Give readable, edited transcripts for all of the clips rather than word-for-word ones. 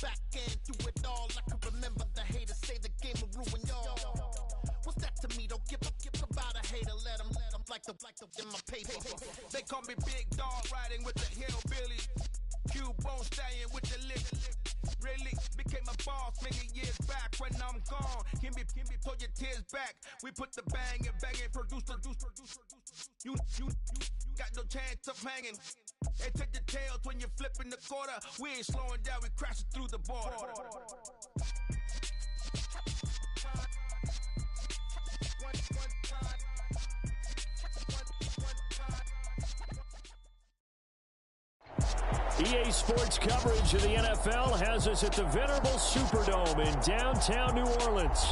back and do it all. I can remember the haters say the game will ruin y'all. What's that to me? Don't give about a hater. Let them like the in my paper. They call me Big Dog, riding with the hillbilly. Q-Bone stallion with the lick. Really became a boss many years back. When I'm gone, can be pull your tears back. We put the bang and produce. You got no chance of hanging. And take the tails when you're flipping the quarter. We ain't slowing down, we crashing through the border. EA Sports coverage of the NFL has us at the venerable Superdome in downtown New Orleans.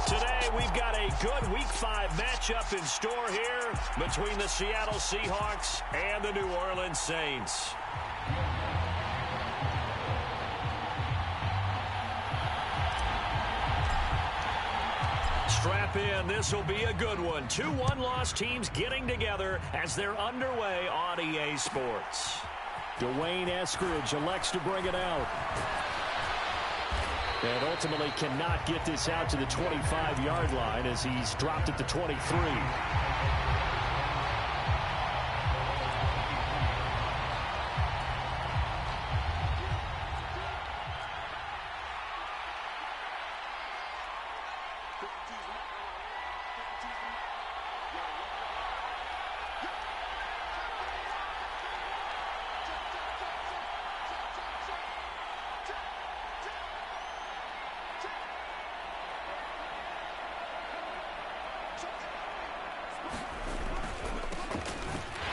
Today, we've got a good Week 5 matchup in store here between the Seattle Seahawks and the New Orleans Saints. Strap in, this will be a good one. 2 one-loss teams getting together as they're underway on EA Sports. Dwayne Eskridge elects to bring it out. And ultimately cannot get this out to the 25-yard line as he's dropped at the 23.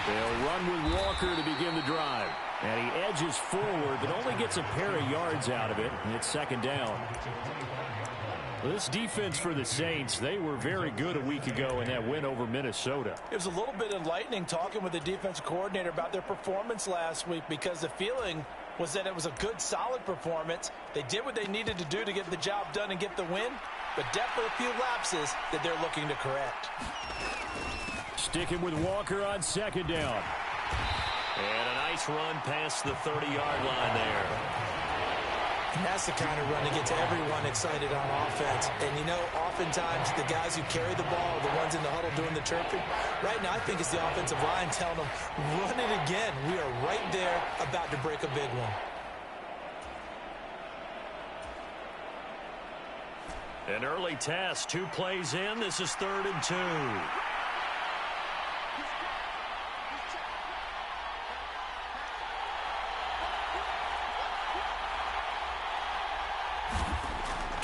They'll run with Walker to begin the drive. And he edges forward, but only gets a pair of yards out of it. And it's second down. This defense for the Saints, they were very good a week ago in that win over Minnesota. It was a little bit enlightening talking with the defensive coordinator about their performance last week, because the feeling was that it was a good, solid performance. They did what they needed to do to get the job done and get the win, but definitely a few lapses that they're looking to correct. Sticking with Walker on second down. And a nice run past the 30-yard line there. And that's the kind of run that gets everyone excited on offense. And, you know, oftentimes the guys who carry the ball are the ones in the huddle doing the chirping. Right now, I think it's the offensive line telling them, run it again. We are right there about to break a big one. An early test, 2 plays in. This is 3rd and 2.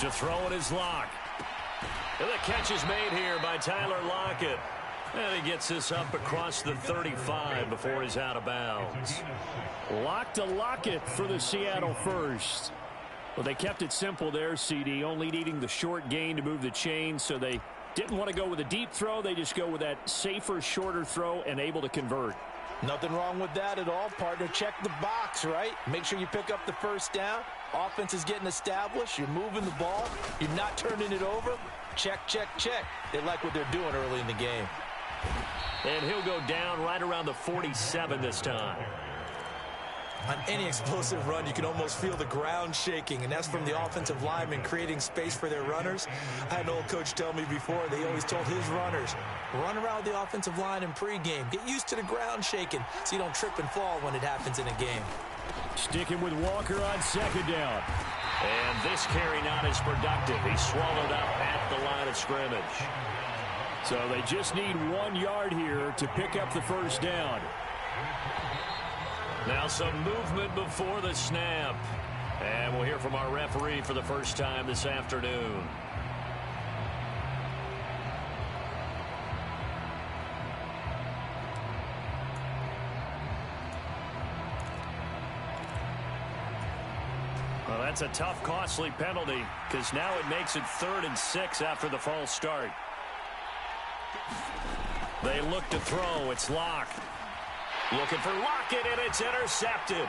To throw it is Locke. And the catch is made here by Tyler Lockett. And he gets this up across the 35 before he's out of bounds. Lock to Lockett for the Seattle first. Well, they kept it simple there, CD, only needing the short gain to move the chain, so they didn't want to go with a deep throw. They just go with that safer, shorter throw and able to convert. Nothing wrong with that at all, partner. Check the box, right? Make sure you pick up the first down. Offense is getting established. You're moving the ball. You're not turning it over. Check, check, check. They like what they're doing early in the game. And he'll go down right around the 47 this time. On any explosive run, you can almost feel the ground shaking, and that's from the offensive linemen creating space for their runners. I had an old coach tell me before, they always told his runners, run around the offensive line in pregame. Get used to the ground shaking so you don't trip and fall when it happens in a game. Sticking with Walker on second down. And this carry not as productive. He's swallowed up at the line of scrimmage. So they just need 1 yard here to pick up the first down. Now some movement before the snap. And we'll hear from our referee for the first time this afternoon. Well, that's a tough, costly penalty because now it makes it 3rd and 6 after the false start. They look to throw. It's Locke. Looking for Lockett, and it's intercepted.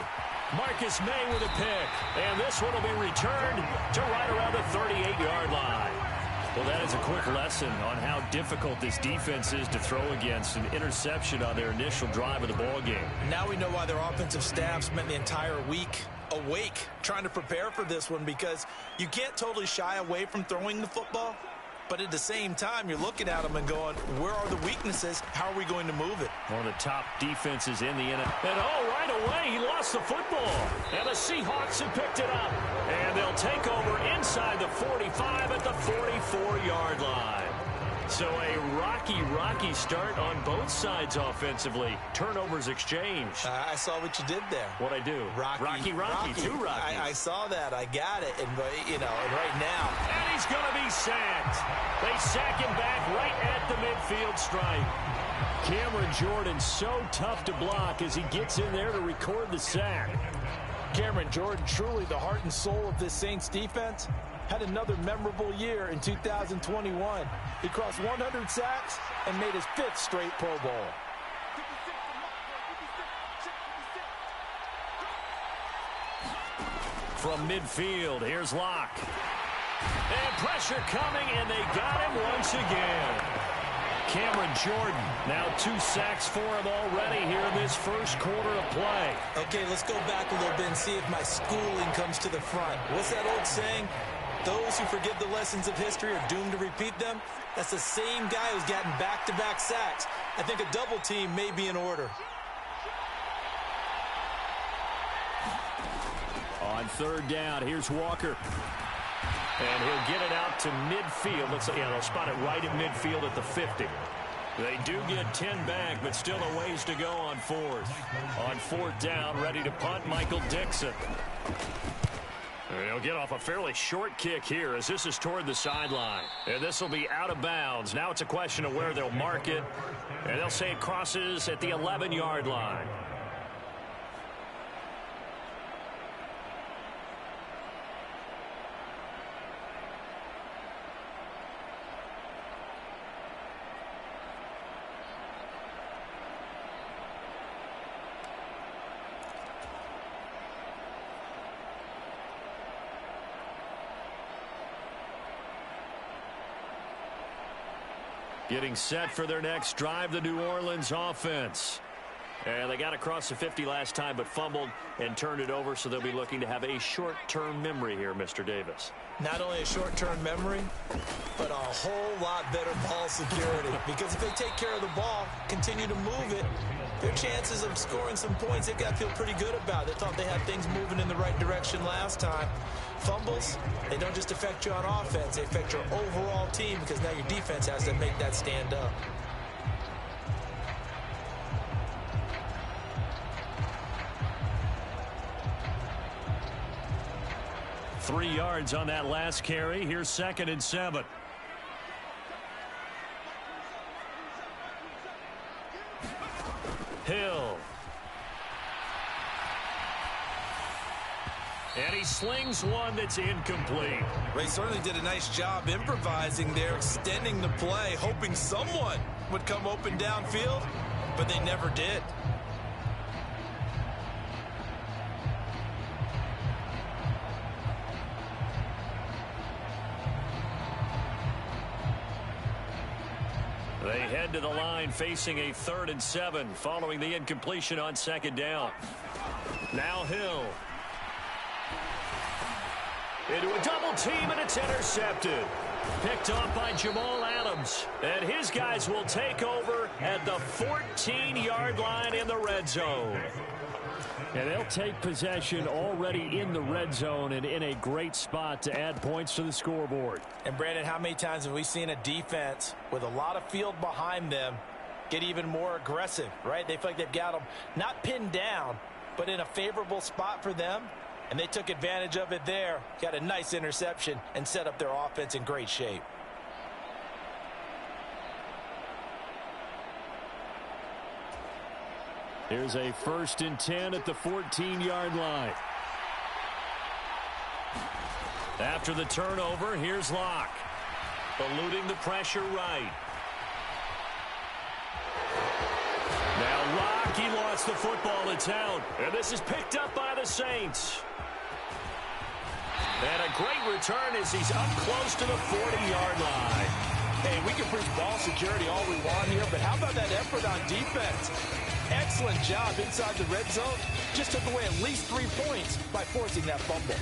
Marcus May with a pick. And this one will be returned to right around the 38-yard line. Well, that is a quick lesson on how difficult this defense is to throw against. An interception on their initial drive of the ballgame. Now we know why their offensive staff spent the entire week awake, trying to prepare for this one, because you can't totally shy away from throwing the football, but at the same time, you're looking at them and going, where are the weaknesses? How are we going to move it? One of the top defenses in the NFL. And right away, he lost the football. And the Seahawks have picked it up. And they'll take over inside the 45 at the 44-yard line. So a rocky start on both sides offensively. Turnovers exchanged. I saw what you did there. What'd I do? Rocky. Two Rockies. I saw that. I got it. And, and right now. And he's going to be sacked. They sack him back right at the midfield stripe. Cameron Jordan so tough to block as he gets in there to record the sack. Cameron Jordan, truly the heart and soul of this Saints defense, had another memorable year in 2021. He crossed 100 sacks and made his 5th straight Pro Bowl. From midfield, here's Locke. And pressure coming, and they got him once again. Cameron Jordan, now 2 sacks for him already here in this first quarter of play. Okay, let's go back a little bit and see if my schooling comes to the front. What's that old saying? Those who forget the lessons of history are doomed to repeat them. That's the same guy who's gotten back-to-back sacks. I think a double team may be in order. On 3rd down, here's Walker. And he'll get it out to midfield. They'll spot it right at midfield at the 50. They do get 10 back, but still a ways to go on 4th. On 4th down, ready to punt, Michael Dixon. He'll get off a fairly short kick here as this is toward the sideline. And this will be out of bounds. Now it's a question of where they'll mark it. And they'll say it crosses at the 11-yard line. Getting set for their next drive, the New Orleans offense. And they got across the 50 last time, but fumbled and turned it over, so they'll be looking to have a short-term memory here, Mr. Davis. Not only a short-term memory, but a whole lot better ball security. Because if they take care of the ball, continue to move it, their chances of scoring some points, they've got to feel pretty good about it. They thought they had things moving in the right direction last time. Fumbles, they don't just affect you on offense, they affect your overall team, because now your defense has to make that stand up. Three yards on that last carry. Here's 2nd and 7. Hill. And he slings one that's incomplete. Ray certainly did a nice job improvising there, extending the play, hoping someone would come open downfield, but they never did. They head to the line facing a 3rd and 7 following the incompletion on 2nd down. Now Hill. Into a double team, and it's intercepted. Picked off by Jamal Adams. And his guys will take over at the 14-yard line in the red zone. And they'll take possession already in the red zone and in a great spot to add points to the scoreboard. And, Brandon, how many times have we seen a defense with a lot of field behind them get even more aggressive, right? They feel like they've got them not pinned down, but in a favorable spot for them. And they took advantage of it there, got a nice interception, and set up their offense in great shape. Here's a 1st and 10 at the 14-yard line. After the turnover, here's Locke. Eluding the pressure right. Now Locke, he lost the football. It's out. And this is picked up by the Saints. And a great return as he's up close to the 40-yard line. Hey, we can preach ball security all we want here, but how about that effort on defense? Excellent job inside the red zone. Just took away at least 3 points by forcing that fumble.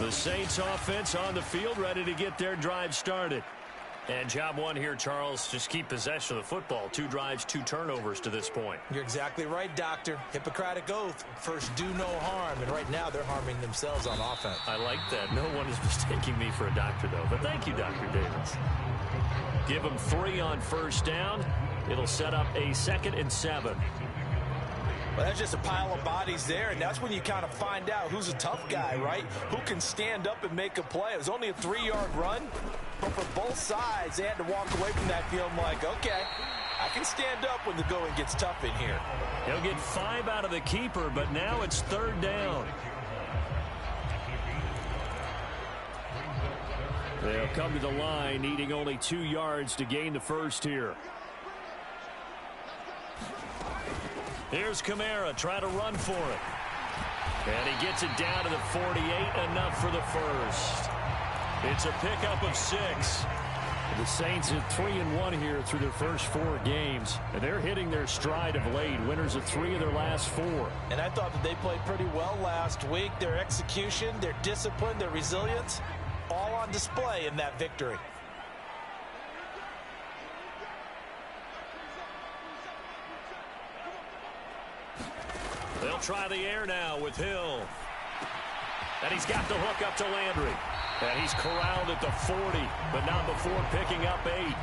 The Saints offense on the field, ready to get their drive started. And job one here, Charles, just keep possession of the football. 2 drives, 2 turnovers to this point. You're exactly right, Doctor. Hippocratic oath. First, do no harm. And right now, they're harming themselves on offense. I like that. No one is mistaking me for a doctor, though. But thank you, Dr. Davis. Give them 3 on first down. It'll set up a 2nd and 7. Well, that's just a pile of bodies there, and that's when you kind of find out who's a tough guy, right? Who can stand up and make a play. It was only a 3-yard run, but for both sides, they had to walk away from that feeling like, okay, I can stand up when the going gets tough in here. He'll get 5 out of the keeper, but now it's 3rd down. They'll come to the line, needing only 2 yards to gain the first here. Here's Kamara trying to run for it. And he gets it down to the 48, enough for the first. It's a pickup of 6. The Saints at 3-1 here through their first 4 games. And they're hitting their stride of late. Winners of 3 of their last 4. And I thought that they played pretty well last week. Their execution, their discipline, their resilience, all on display in that victory. They'll try the air now with Hill. And he's got the hook up to Landry. And he's corralled at the 40, but not before picking up 8.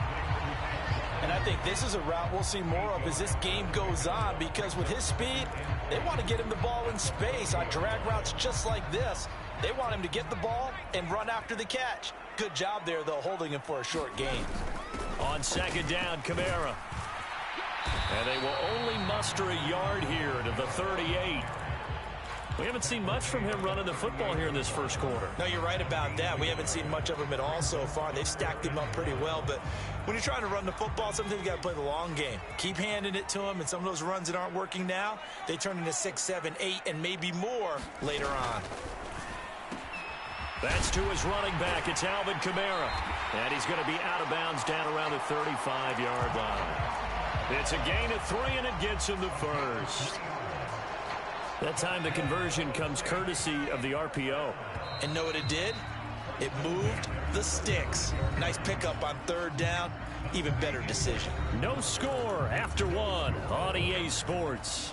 And I think this is a route we'll see more of as this game goes on, because with his speed, they want to get him the ball in space on drag routes just like this. They want him to get the ball and run after the catch. Good job there, though, holding him for a short gain. On 2nd down, Kamara. And they will only muster a yard here to the 38. We haven't seen much from him running the football here in this first quarter. No, you're right about that. We haven't seen much of him at all so far. They've stacked him up pretty well. But when you're trying to run the football, sometimes you got to play the long game. Keep handing it to him, and some of those runs that aren't working now, they turn into 6, 7, 8, and maybe more later on. That's to his running back. It's Alvin Kamara. And he's going to be out of bounds down around the 35-yard line. It's a gain of 3, and it gets him the first. That time the conversion comes courtesy of the RPO. And know what it did? It moved the sticks. Nice pickup on 3rd down. Even better decision. No score after 1 on EA Sports.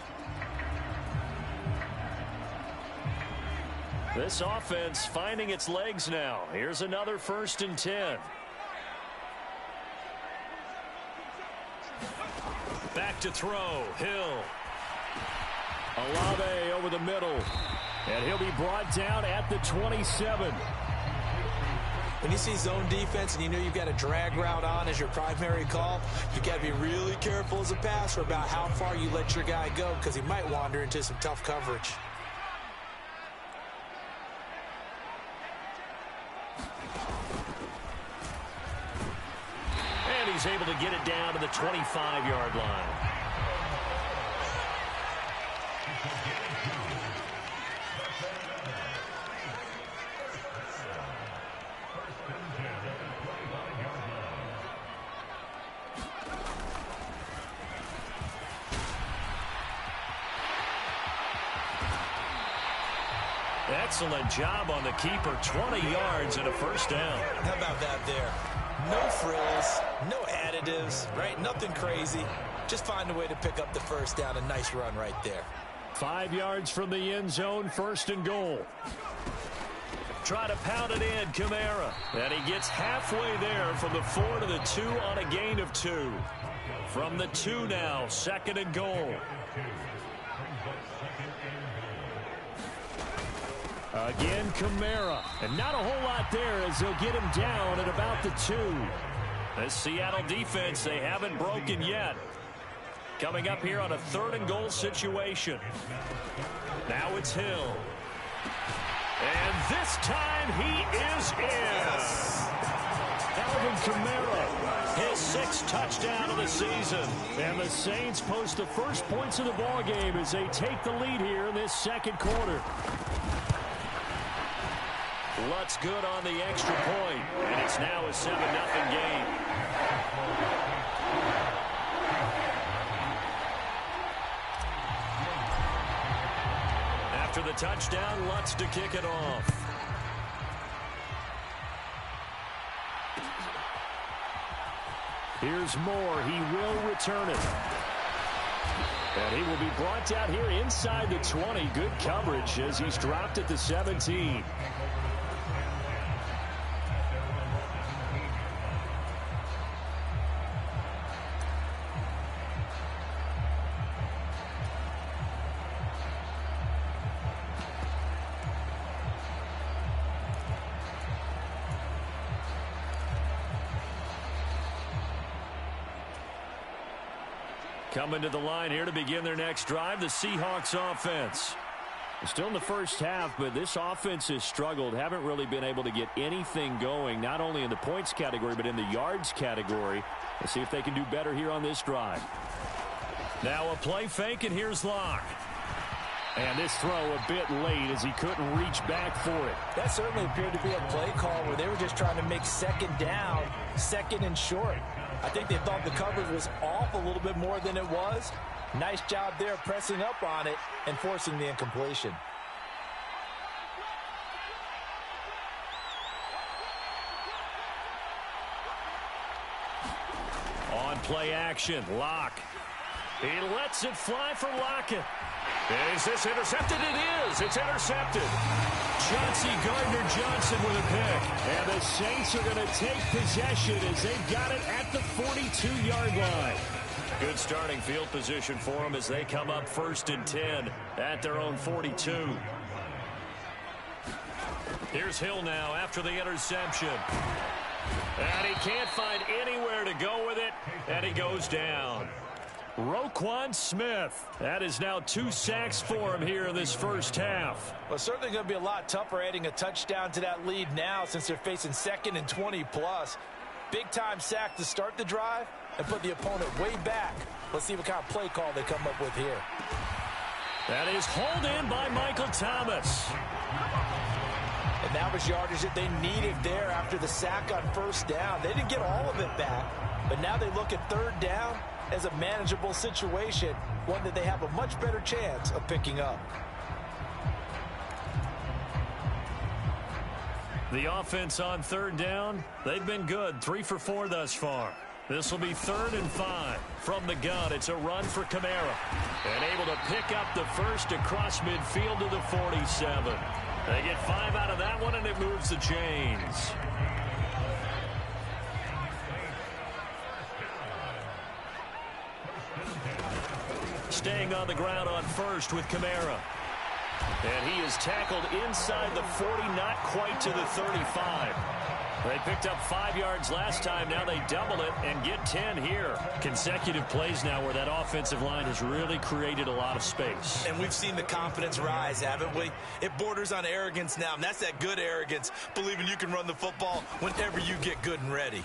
This offense finding its legs now. Here's another 1st and 10. Back to throw. Hill. Olave over the middle. And he'll be brought down at the 27. When you see zone defense and you know you've got a drag route on as your primary call, you've got to be really careful as a passer about how far you let your guy go, because he might wander into some tough coverage. And he's able to get it down to the 25-yard line. Excellent job on the keeper. 20 yards and a 1st down. How about that there? No frills, no additives, right? Nothing crazy. Just find a way to pick up the 1st down. A nice run right there. 5 yards from the end zone, 1st and goal. Try to pound it in, Kamara. And he gets halfway there from the 4 to the 2 on a gain of 2. From the 2 now, 2nd and goal. Again, Kamara. And not a whole lot there as they'll get him down at about the 2. The Seattle defense, they haven't broken yet. Coming up here on a 3rd and goal situation. Now it's Hill. And this time he is in. Alvin Kamara, his 6th touchdown of the season. And the Saints post the first points of the ballgame as they take the lead here in this 2nd quarter. Lutt's good on the extra point, and it's now a 7-0 game. After the touchdown, Lutz to kick it off. Here's Moore. He will return it. And he will be brought down here inside the 20. Good coverage as he's dropped at the 17. Coming to the line here to begin their next drive, the Seahawks offense. Still in the first half, but this offense has struggled. Haven't really been able to get anything going, not only in the points category, but in the yards category. Let's see if they can do better here on this drive. Now a play fake, and here's Locke. And this throw a bit late as he couldn't reach back for it. That certainly appeared to be a play call where they were just trying to make second down, second and short. I think they thought the coverage was off a little bit more than it was. Nice job there pressing up on it and forcing the incompletion. On play action, Locke. He lets it fly for Lockett. Is this intercepted? It is. It's intercepted. Chauncey Gardner-Johnson with a pick. And the Saints are going to take possession as they've got it at the 42-yard line. Good starting field position for them as they come up 1st and 10 at their own 42. Here's Hill now after the interception. And he can't find anywhere to go with it, and he goes down. Roquan Smith. That is now 2 sacks for him here in this first half. Well, certainly going to be a lot tougher adding a touchdown to that lead now since they're facing 2nd and 20+. Big-time sack to start the drive and put the opponent way back. Let's see what kind of play call they come up with here. That is hauled in by Michael Thomas. And that was yardage that they needed there after the sack on 1st down. They didn't get all of it back, but now they look at 3rd down as a manageable situation, one that they have a much better chance of picking up. The offense on 3rd down, they've been good. 3 for 4 thus far. This will be 3rd and 5. From the gun, it's a run for Kamara. And able to pick up the first across midfield to the 47. They get 5 out of that one, and it moves the chains. Staying on the ground on 1st with Kamara. And he is tackled inside the 40, not quite to the 35. They picked up 5 yards last time. Now they double it and get 10 here. Consecutive plays now where that offensive line has really created a lot of space. And we've seen the confidence rise, haven't we? It borders on arrogance now, and that's that good arrogance, believing you can run the football whenever you get good and ready.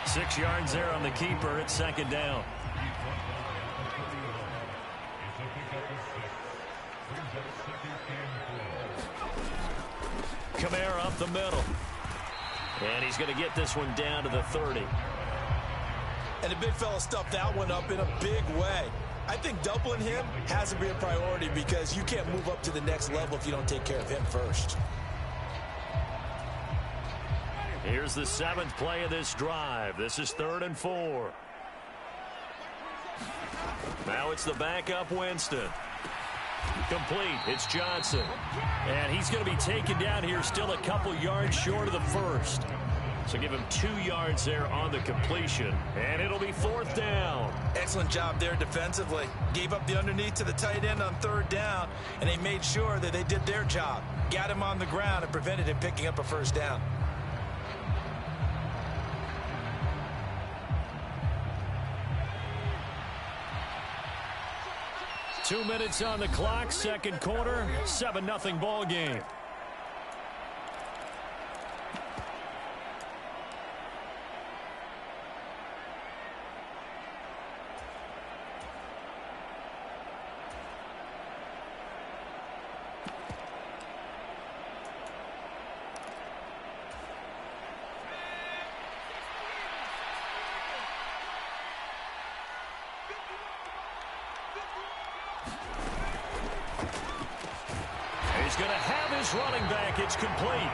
6 yards there on the keeper at 2nd down. Kamara up the middle. And he's going to get this one down to the 30. And the big fella stuffed that one up in a big way. I think doubling him has to be a priority because you can't move up to the next level if you don't take care of him first. Here's the 7th play of this drive. This is 3rd and 4. Now it's the backup Winston. Complete. It's Johnson. And he's going to be taken down here still a couple yards short of the first. So give him 2 yards there on the completion. And it'll be 4th down. Excellent job there defensively. Gave up the underneath to the tight end on 3rd down. And they made sure that they did their job. Got him on the ground and prevented him picking up a 1st down. Two minutes on the clock, 2nd quarter, 7-0 ball game. He's going to have his running back. It's complete.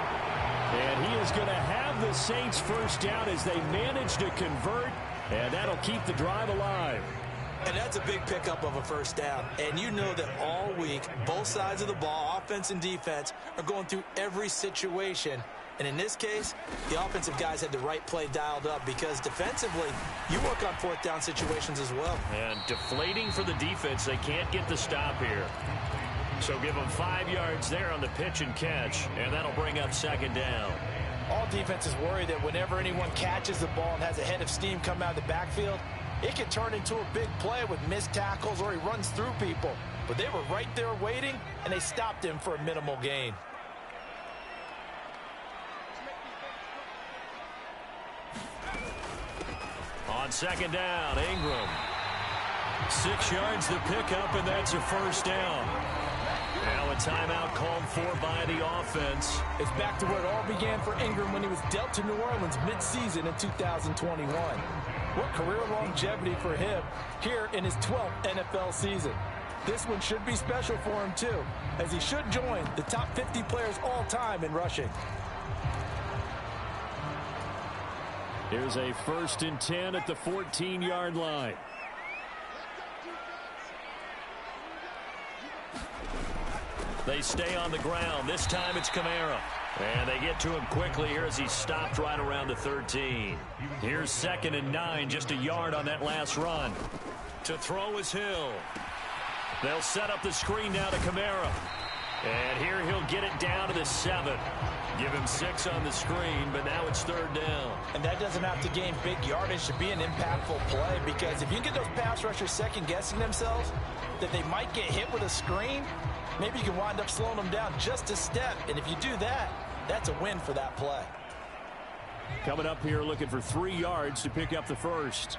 And he is going to have the Saints first down as they manage to convert, and that'll keep the drive alive. And that's a big pickup of a first down. And you know that all week, both sides of the ball, offense and defense, are going through every situation. And in this case, the offensive guys had the right play dialed up because defensively, you work on fourth down situations as well. And deflating for the defense. They can't get the stop here. So give them 5 yards there on the pitch and catch, and that'll bring up second down. All defenses worry that whenever anyone catches the ball and has a head of steam come out of the backfield, it can turn into a big play with missed tackles or he runs through people. But they were right there waiting, and they stopped him for a minimal gain. On second down, Ingram. 6 yards the pickup, and that's a first down. Now a timeout called for by the offense. It's back to where it all began for Ingram when he was dealt to New Orleans midseason in 2021. What career longevity for him here in his 12th NFL season. This one should be special for him too, as he should join the top 50 players all time in rushing. Here's a 1st and 10 at the 14-yard line. They stay on the ground. This time it's Kamara. And they get to him quickly here as he's stopped right around the 13. Here's 2nd and 9, just a yard on that last run. To throw is Hill. They'll set up the screen now to Kamara. And here he'll get it down to the 7. Give him 6 on the screen, but now it's 3rd down. And that doesn't have to gain big yardage to be an impactful play, because if you get those pass rushers second-guessing themselves that they might get hit with a screen, maybe you can wind up slowing them down just a step. And if you do that, that's a win for that play. Coming up here looking for 3 yards to pick up the first.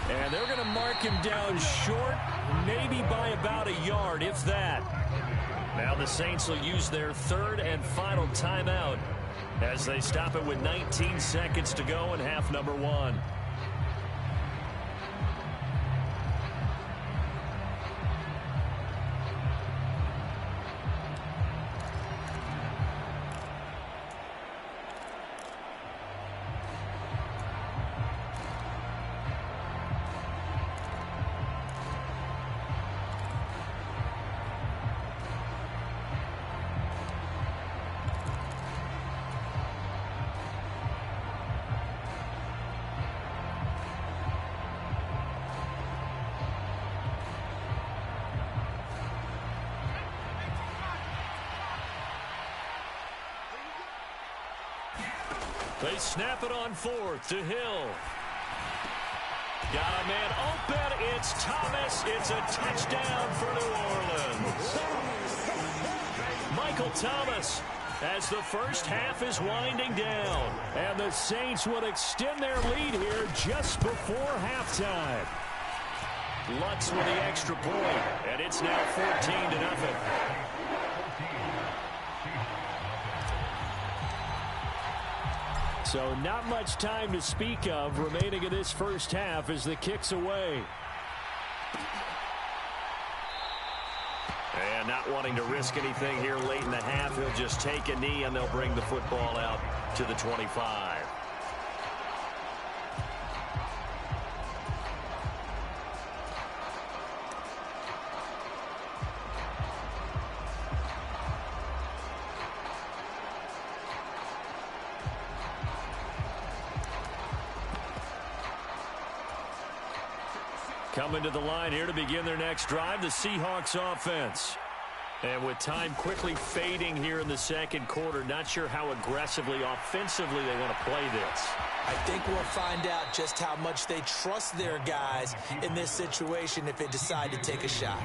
And they're going to mark him down short, maybe by about a yard, if that. Now the Saints will use their 3rd and final timeout as they stop it with 19 seconds to go in half number 1. They snap it on 4th to Hill. Got a man open. It's Thomas. It's a touchdown for New Orleans. Michael Thomas as the first half is winding down. And the Saints would extend their lead here just before halftime. Lutz with the extra point. And it's now 14-0. So not much time to speak of remaining in this first half as the kick's away. And not wanting to risk anything here late in the half, he'll just take a knee and they'll bring the football out to the 25. Coming to the line here to begin their next drive, the Seahawks offense. And with time quickly fading here in the second quarter, not sure how aggressively, offensively they want to play this. I think we'll find out just how much they trust their guys in this situation if they decide to take a shot.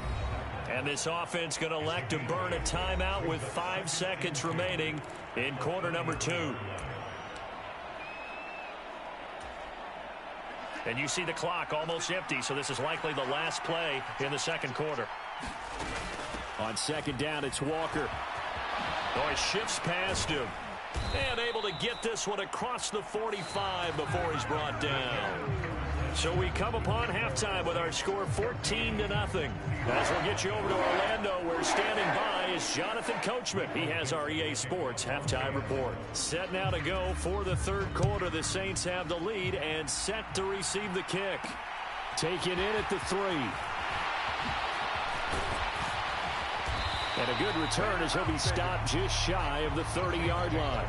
And this offense going to elect to burn a timeout with 5 seconds remaining in quarter number 2. And you see the clock almost empty, so this is likely the last play in the second quarter. On second down, it's Walker. Oh, he shifts past him. And able to get this one across the 45 before he's brought down. So we come upon halftime with our score 14-0. As we'll get you over to Orlando, where standing by is Jonathan Coachman. He has our EA Sports halftime report. Set now to go for the third quarter. The Saints have the lead and set to receive the kick. Taken in at the 3. And a good return as he'll be stopped just shy of the 30-yard line.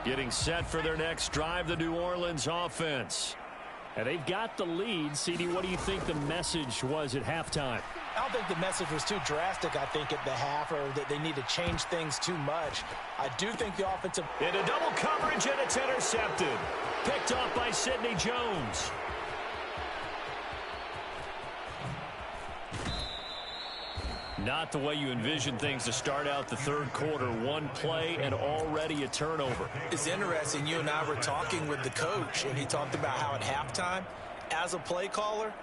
Getting set for their next drive, the New Orleans offense. And they've got the lead. CD, what do you think the message was at halftime? I don't think the message was too drastic, I think, at the half, or that they need to change things too much. I do think the offensive... Into double coverage, and it's intercepted. Picked off by Sidney Jones. Not the way you envision things to start out the third quarter. One play and already a turnover. It's interesting. You and I were talking with the coach, and he talked about how at halftime, as a play caller,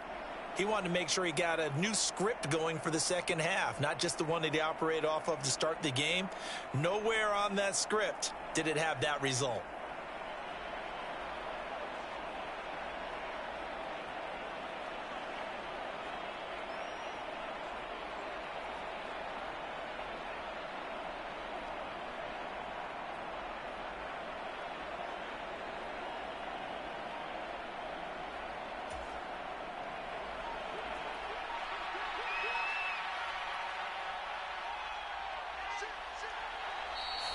he wanted to make sure he got a new script going for the second half, not just the one that he operated off of to start the game. Nowhere on that script did it have that result.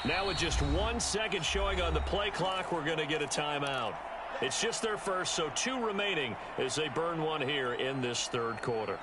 Now with just 1 second showing on the play clock, we're going to get a timeout. It's just their first, so 2 remaining as they burn one here in this third quarter.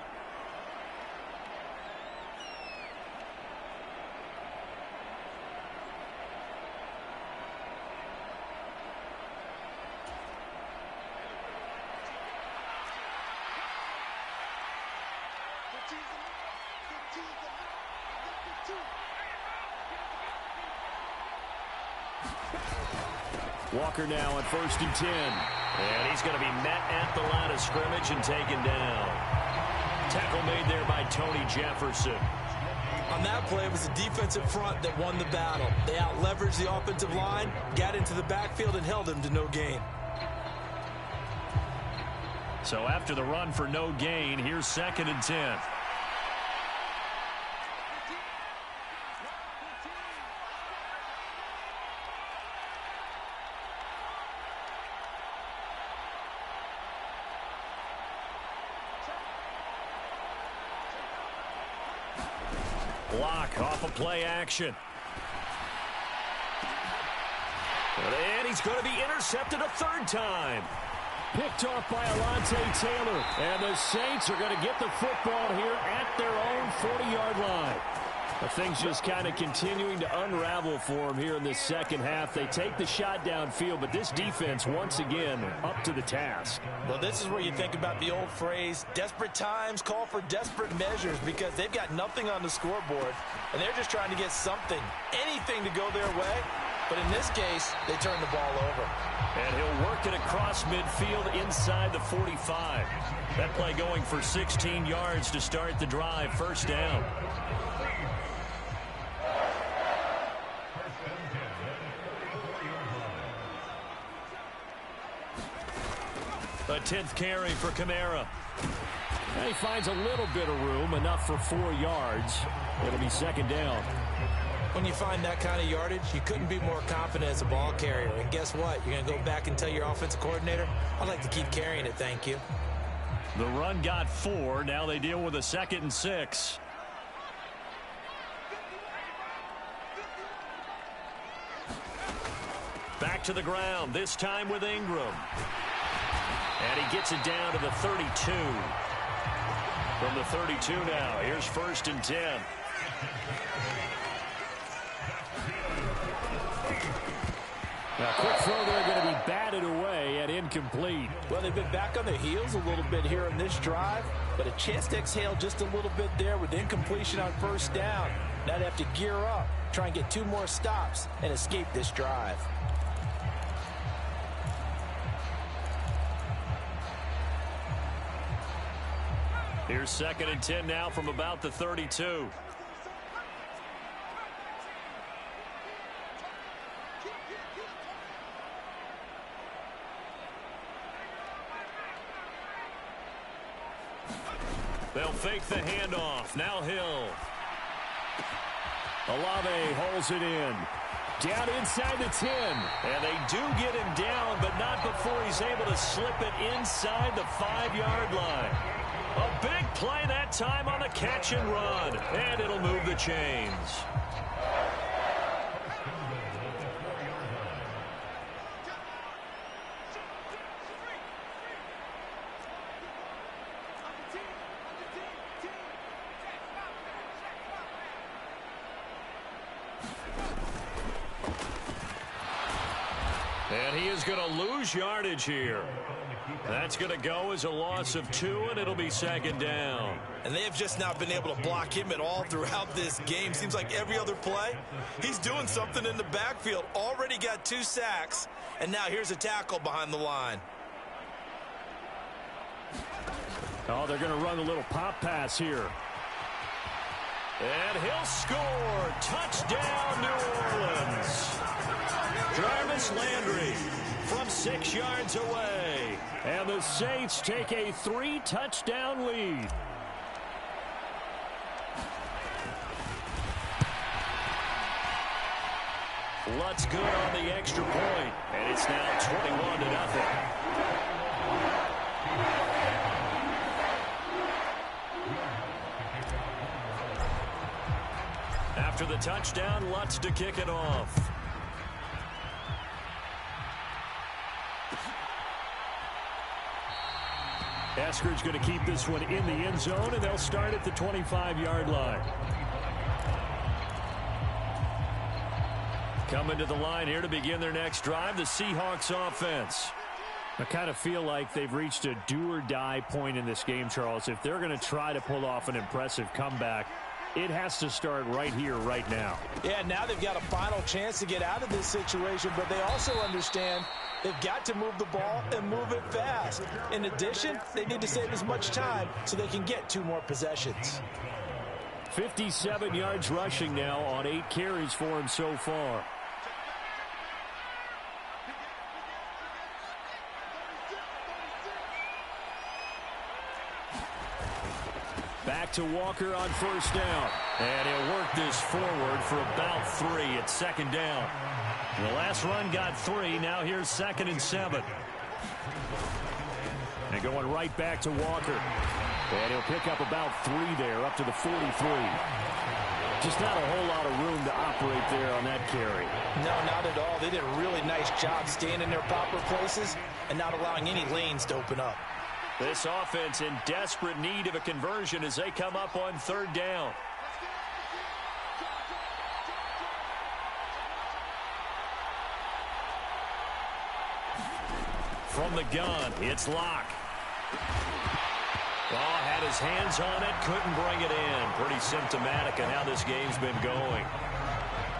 Walker now on 1st and 10. And he's going to be met at the line of scrimmage and taken down. Tackle made there by Tony Jefferson. On that play, it was the defensive front that won the battle. They out-leveraged the offensive line, got into the backfield, and held him to no gain. So after the run for no gain, here's 2nd and 10. Block off of play action. And he's going to be intercepted a 3rd time. Picked off by Alontae Taylor. And the Saints are going to get the football here at their own 40-yard line. The thing's just kind of continuing to unravel for them here in this second half. They take the shot downfield, but this defense, once again, up to the task. Well, this is where you think about the old phrase, desperate times call for desperate measures, because they've got nothing on the scoreboard, and they're just trying to get something, anything to go their way. But in this case, they turn the ball over. And he'll work it across midfield inside the 45. That play going for 16 yards to start the drive. 1st down. A 10th carry for Kamara. And he finds a little bit of room, enough for 4 yards. It'll be 2nd down. When you find that kind of yardage, you couldn't be more confident as a ball carrier. And guess what? You're going to go back and tell your offensive coordinator, I'd like to keep carrying it, thank you. The run got 4. Now they deal with a 2nd and 6. Back to the ground, this time with Ingram. And he gets it down to the 32. From the 32 now, here's 1st and 10. A quick throw there going to be batted away and incomplete. Well, they've been back on their heels a little bit here in this drive, but a chance to exhale just a little bit there with incompletion on first down. Now they have to gear up, try and get 2 more stops, and escape this drive. Here's 2nd and 10 now from about the 32. They'll fake the handoff. Now Hill. Olave holds it in. Down inside the 10. And they do get him down, but not before he's able to slip it inside the 5-yard line. A big play that time on the catch and run. And it'll move the chains. And he is going to lose yardage here. That's going to go as a loss of 2, and it'll be 2nd down. And they have just not been able to block him at all throughout this game. Seems like every other play, he's doing something in the backfield. Already got 2 sacks, and now here's a tackle behind the line. Oh, they're going to run a little pop pass here. And he'll score. Touchdown, New Orleans. Jarvis Landry from 6 yards away. And the Saints take a 3-touchdown lead. Lutz good on the extra point. And it's now 21-0. After the touchdown, Lutz to kick it off. Eskridge going to keep this one in the end zone, and they'll start at the 25-yard line. Coming to the line here to begin their next drive, the Seahawks offense. I kind of feel like they've reached a do-or-die point in this game, Charles. If they're going to try to pull off an impressive comeback, it has to start right here, right now. Yeah, now they've got a final chance to get out of this situation, but they also understand they've got to move the ball and move it fast. In addition, they need to save as much time so they can get 2 more possessions. 57 yards rushing now on 8 carries for him so far. Back to Walker on first down. And he'll work this forward for about 3 at 2nd down. The last run got 3. Now here's 2nd and 7. And going right back to Walker. And he'll pick up about 3 there, up to the 43. Just not a whole lot of room to operate there on that carry. No, not at all. They did a really nice job staying in their proper places and not allowing any lanes to open up. This offense in desperate need of a conversion as they come up on 3rd down. From the gun, it's Locke. Oh, had his hands on it, couldn't bring it in. Pretty symptomatic of how this game's been going.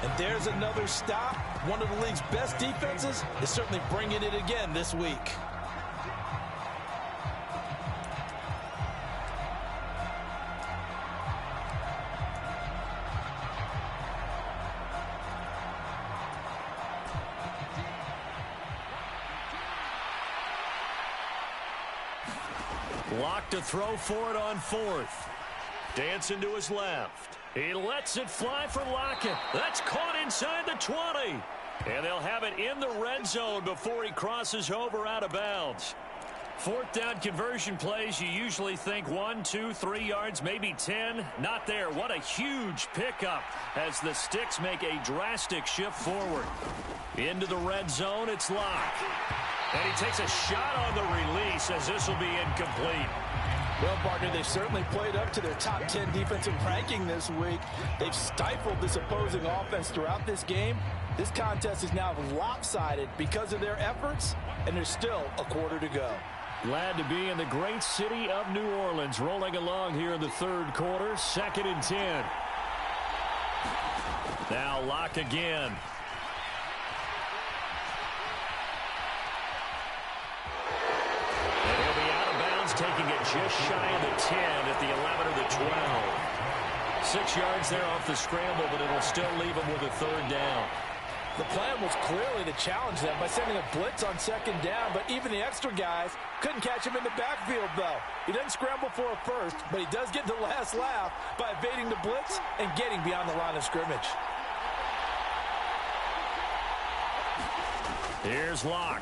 And there's another stop. One of the league's best defenses is certainly bringing it again this week. Locke to throw for it on 4th. Dancing to his left. He lets it fly for Lockett. That's caught inside the 20. And they'll have it in the red zone before he crosses over out of bounds. 4th down conversion plays, you usually think 1, 2, 3 yards, maybe 10. Not there. What a huge pickup as the Sticks make a drastic shift forward. Into the red zone, it's Locke. And he takes a shot on the release as this will be incomplete. Well, partner, they've certainly played up to their top 10 defensive ranking this week. They've stifled this opposing offense throughout this game, This contest is now lopsided because of their efforts, and there's still a quarter to go. Glad to be in the great city of New Orleans, rolling along here in the third quarter, 2nd and 10. Now Locke again. And he'll be out of bounds, taking it just shy of the 10 at the 11 or the 12. 6 yards there off the scramble, but it'll still leave him with a third down. The plan was clearly to challenge them by sending a blitz on 2nd down, but even the extra guys couldn't catch him in the backfield, though. He doesn't scramble for a first, but he does get the last laugh by evading the blitz and getting beyond the line of scrimmage. Here's Locke.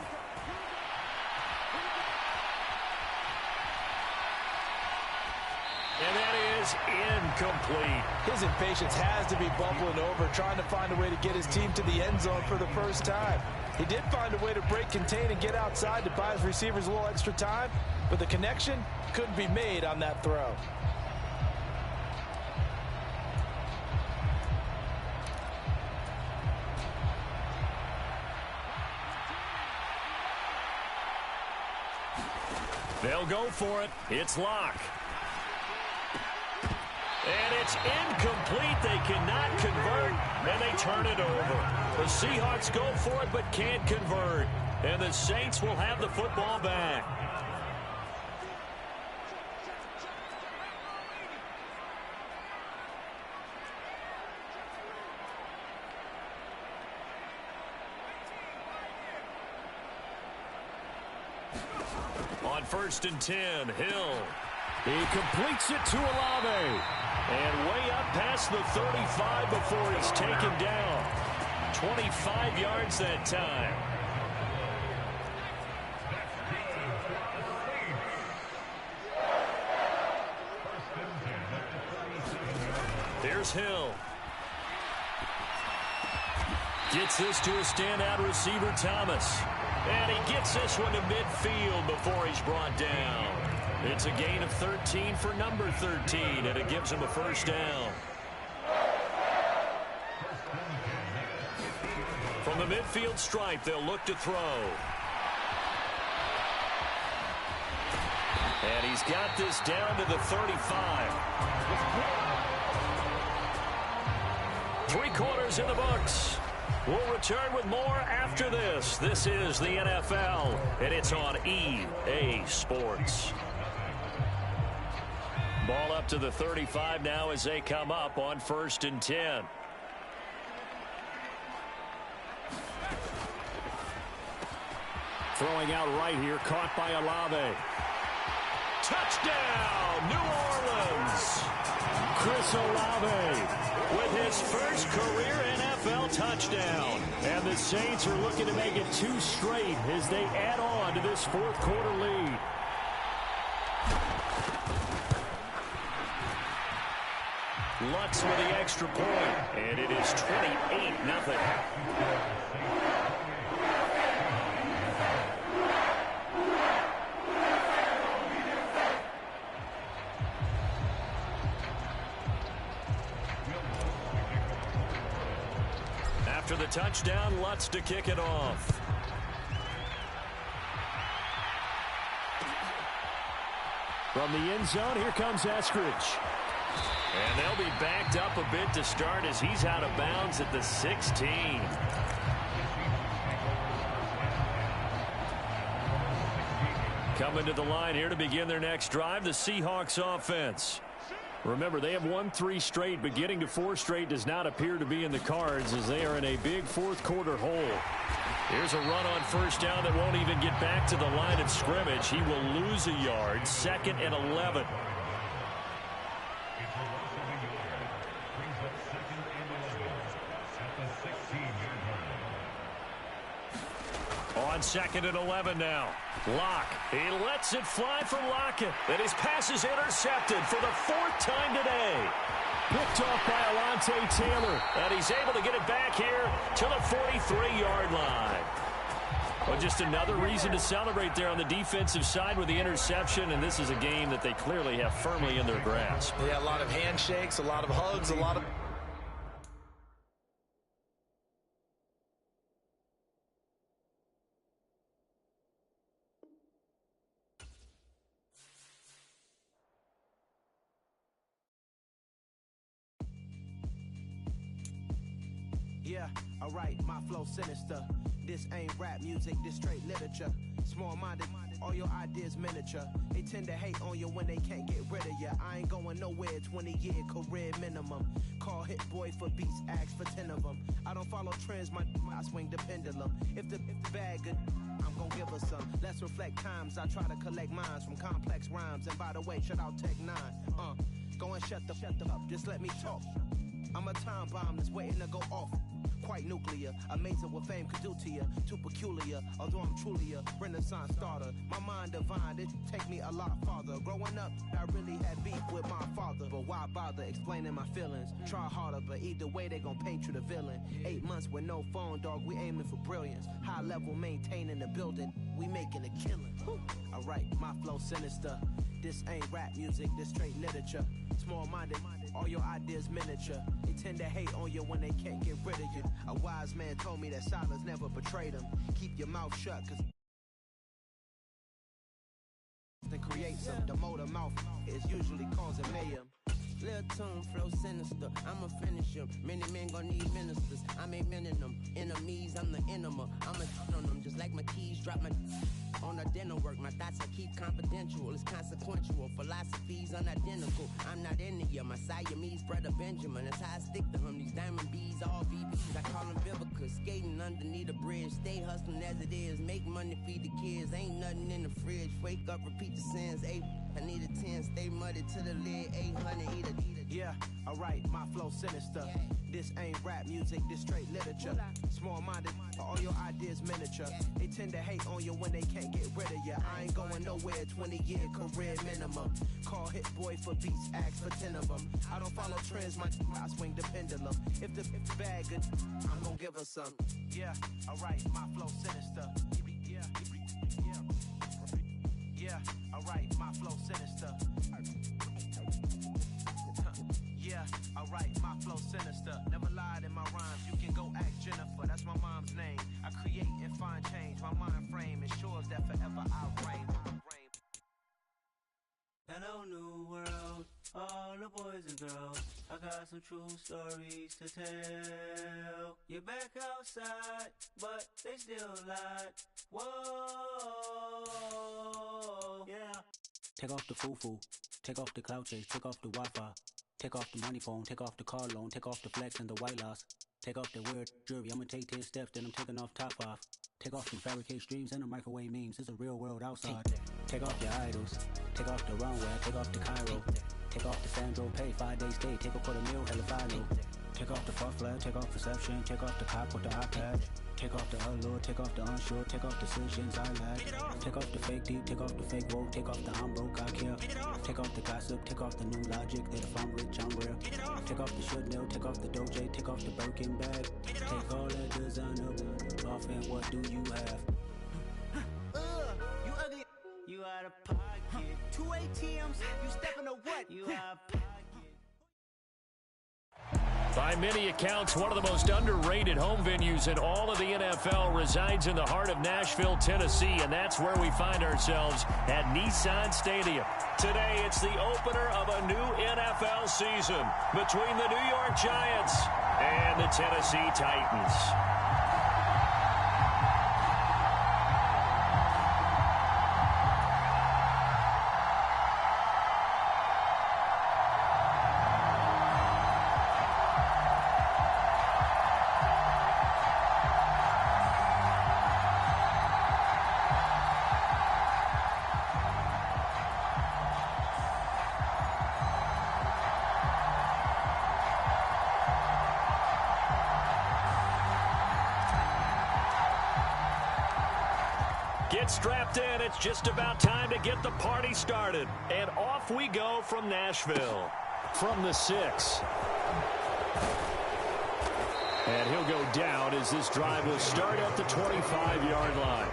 And that is incomplete. His impatience has to be bubbling over, trying to find a way to get his team to the end zone for the first time. He did find a way to break contain and get outside to buy his receivers a little extra time, but the connection couldn't be made on that throw. They'll go for it. It's Locke. And it's incomplete. They cannot convert, and they turn it over. The Seahawks go for it but can't convert, and the Saints will have the football back. On 1st and 10, Hill. He completes it to Olave. And way up past the 35 before he's taken down. 25 yards that time. Here's Hill. Gets this to a standout receiver, Thomas. And he gets this one to midfield before he's brought down. It's a gain of 13 for number 13, and it gives him a first down. From the midfield stripe, they'll look to throw. And he's got this down to the 35. 3 quarters in the books. We'll return with more after this. This is the NFL, and it's on EA Sports. Ball up to the 35 now as they come up on 1st and 10. Throwing out right here, caught by Olave. Touchdown, New Orleans! Chris Olave with his first career NFL touchdown. And the Saints are looking to make it 2 straight as they add on to this 4th quarter lead. Lutz with the extra point, and it is 28-0. After the touchdown, Lutz to kick it off. From the end zone, here comes Eskridge. And they'll be backed up a bit to start as he's out of bounds at the 16. Coming to the line here to begin their next drive, the Seahawks offense. Remember, they have won 3 straight, but getting to 4 straight does not appear to be in the cards as they are in a big 4th quarter hole. Here's a run on 1st down that won't even get back to the line of scrimmage. He will lose a yard, 2nd and 11. On 2nd and 11 now. Locke. He lets it fly from Lockett. And his pass is intercepted for the 4th time today. Picked off by Alontae Taylor. And he's able to get it back here to the 43-yard line. Well, just another reason to celebrate there on the defensive side with the interception. And this is a game that they clearly have firmly in their grasp. Yeah, a lot of handshakes, a lot of hugs, a lot of alright, my flow sinister. This ain't rap music, this straight literature. Small-minded, all your ideas miniature. They tend to hate on you when they can't get rid of you. I ain't going nowhere, 20-year career minimum. Call Hit Boy for beats, ask for 10 of them. I don't follow trends, I swing the pendulum. If the bag good, I'm gon' give her some. Let's reflect times, I try to collect minds from complex rhymes. And by the way, shout out Tech 9. Go and shut the up, just let me talk. I'm a time bomb that's waiting to go off. Quite nuclear, amazing what fame could do to you. Too peculiar, although I'm truly a renaissance starter. My mind divine, it take me a lot farther. Growing up, I really had beef with my father. But why bother explaining my feelings? Try harder, but either way they gon' paint you the villain. 8 months with no phone, dog, we aiming for brilliance. High level maintaining the building, we making a killing. Alright, my flow sinister. This ain't rap music, this straight literature. Small-minded, all your ideas miniature. They tend to hate on you when they can't get rid of you. A wise man told me that silence never betrayed him. Keep your mouth shut, cause then create some. The motor mouth is usually causing mayhem. Lil' tune, flow sinister, I'ma finish him. Many men gon' need ministers, I'm aiming them. Enemies, I'm the enema, I'ma shit on them. Just like my keys, drop my on a dinner work. My thoughts I keep confidential, it's consequential. Philosophies unidentical, I'm not into ya. My Siamese brother Benjamin, that's how I stick to him. These diamond bees, all BBs, I call them Vivica. Skating underneath a bridge, stay hustling as it is. Make money, feed the kids, ain't nothing in the fridge. Wake up, repeat the sins, I need a 10, stay muddy to the lid, 800, eat a. Yeah, alright, my flow sinister. This ain't rap music, this straight literature. Small-minded, all your ideas miniature. They tend to hate on you when they can't get rid of you. I ain't going nowhere, 20-year career minimum. Call Hit Boy for beats, ask for 10 of them. I don't follow trends, I swing the pendulum. If the bag good, I'm gon' give her some. Yeah, alright, my flow sinister. Yeah, alright, my flow sinister. Yeah, alright, my flow sinister. Never lied in my rhymes, you can go ask Jennifer. That's my mom's name. I create and find change. My mind frame ensures that forever I reign. Hello, new world, all the boys and girls. I got some true stories to tell. You're back outside, but they still lied. Whoa, yeah. Take off the foo-foo, take off the cloud chase, take off the Wi-Fi. Take off the money phone, take off the car loan, take off the flex and the white loss. Take off the weird jewelry, I'ma take 10 steps, then I'm taking off top off. Take off the fabricate streams and the microwave memes, it's a real world outside. Take off your idols, take off the runway, take off the Cairo. Take off the Sandro pay, 5 days stay, take a $250,000, hella final. Take off the far flag, take off perception, take off the cop with the iPad. Take off the allure, take off the unsure, take off decisions I lack. Take off the fake deep, take off the fake woke, take off the I'm broke, I care. Take off the gossip, take off the new logic that if I'm rich, I'm rare. Take off the should know, take off the Doja, take off the Birkin bag. Take all that designer off and what do you have? You ugly. You out of pocket. 2 ATMs, you stepping to what? You out of pocket. By many accounts, one of the most underrated home venues in all of the NFL resides in the heart of Nashville, Tennessee, and that's where we find ourselves at Nissan Stadium. Today, it's the opener of a new NFL season between the New York Giants and the Tennessee Titans. Get strapped in. It's just about time to get the party started. And off we go from Nashville. From the 6. And he'll go down as this drive will start at the 25-yard line.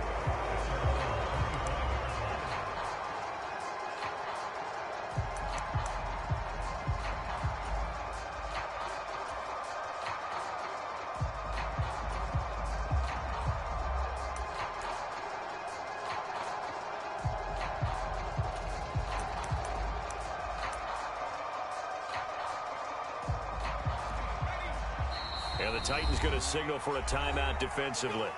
And the Titans going to signal for a timeout defensively.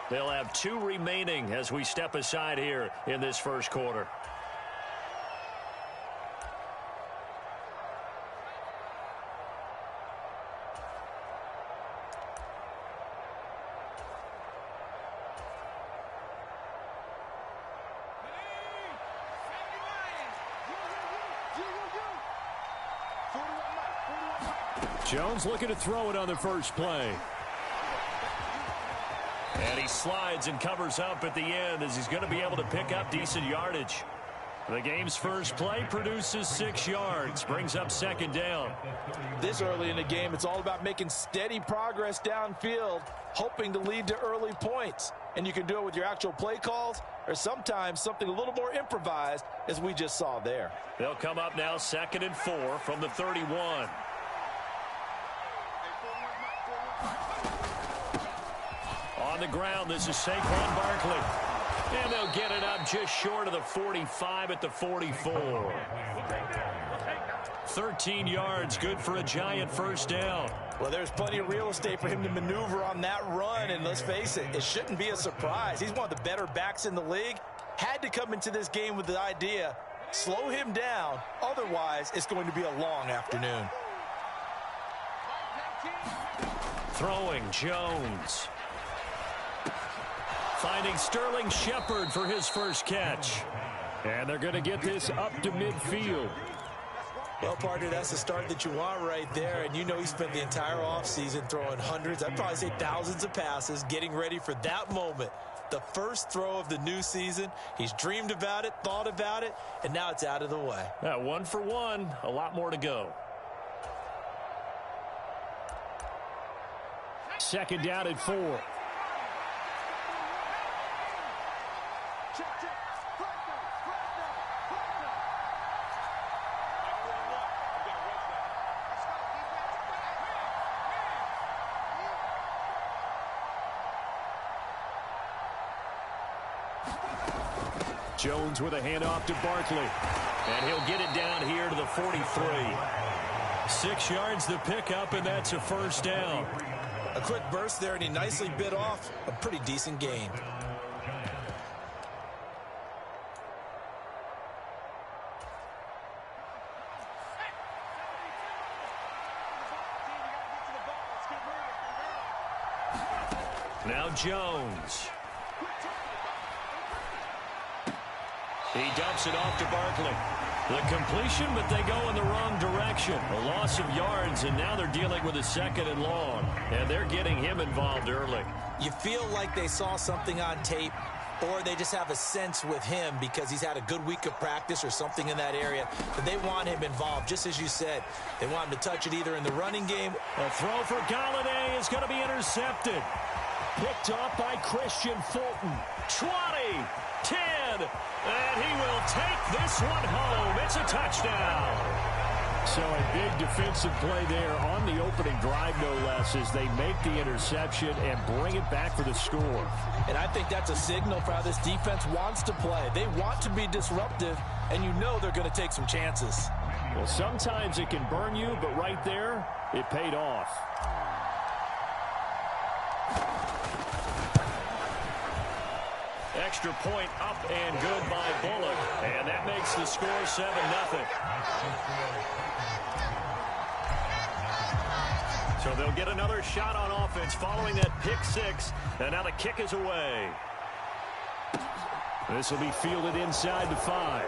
They'll have 2 remaining as we step aside here in this first quarter. Jones looking to throw it on the first play. And he slides and covers up at the end as he's going to be able to pick up decent yardage. The game's first play produces 6 yards, brings up second down. This early in the game, it's all about making steady progress downfield, hoping to lead to early points. And you can do it with your actual play calls or sometimes something a little more improvised, as we just saw there. They'll come up now 2nd and 4 from the 31. On the ground, this is Saquon Barkley. And they'll get it up just short of the 45 at the 44. 13 yards, good for a Giant first down. Well, there's plenty of real estate for him to maneuver on that run, and let's face it, it shouldn't be a surprise. He's one of the better backs in the league. Had to come into this game with the idea, slow him down, otherwise it's going to be a long afternoon. Throwing, Jones. Finding Sterling Shepard for his first catch. And they're going to get this up to midfield. Well, partner, that's the start that you want right there. And you know he spent the entire offseason throwing hundreds, I'd probably say thousands of passes, getting ready for that moment. The first throw of the new season. He's dreamed about it, thought about it, and now it's out of the way. 1 for 1, a lot more to go. Second down at 4. Jones with a handoff to Barkley. And he'll get it down here to the 43. 6 yards the pickup, and that's a first down. A quick burst there, and he nicely bit off a pretty decent gain. Now Jones. He dumps it off to Barkley. The completion, but they go in the wrong direction. A loss of yards, and now they're dealing with a 2nd and long. And they're getting him involved early. You feel like they saw something on tape, or they just have a sense with him because he's had a good week of practice or something in that area. But they want him involved, just as you said. They want him to touch it either in the running game. A throw for Galladay is going to be intercepted. Picked off by Christian Fulton. 20, 10, and he will take this one home. It's a touchdown. So a big defensive play there on the opening drive, no less, as they make the interception and bring it back for the score. And I think that's a signal for how this defense wants to play. They want to be disruptive, and you know they're going to take some chances. Well, sometimes it can burn you, but right there, it paid off. Extra point up and good by Bullock, and that makes the score 7-0. So they'll get another shot on offense following that pick 6, and now the kick is away. This will be fielded inside the 5.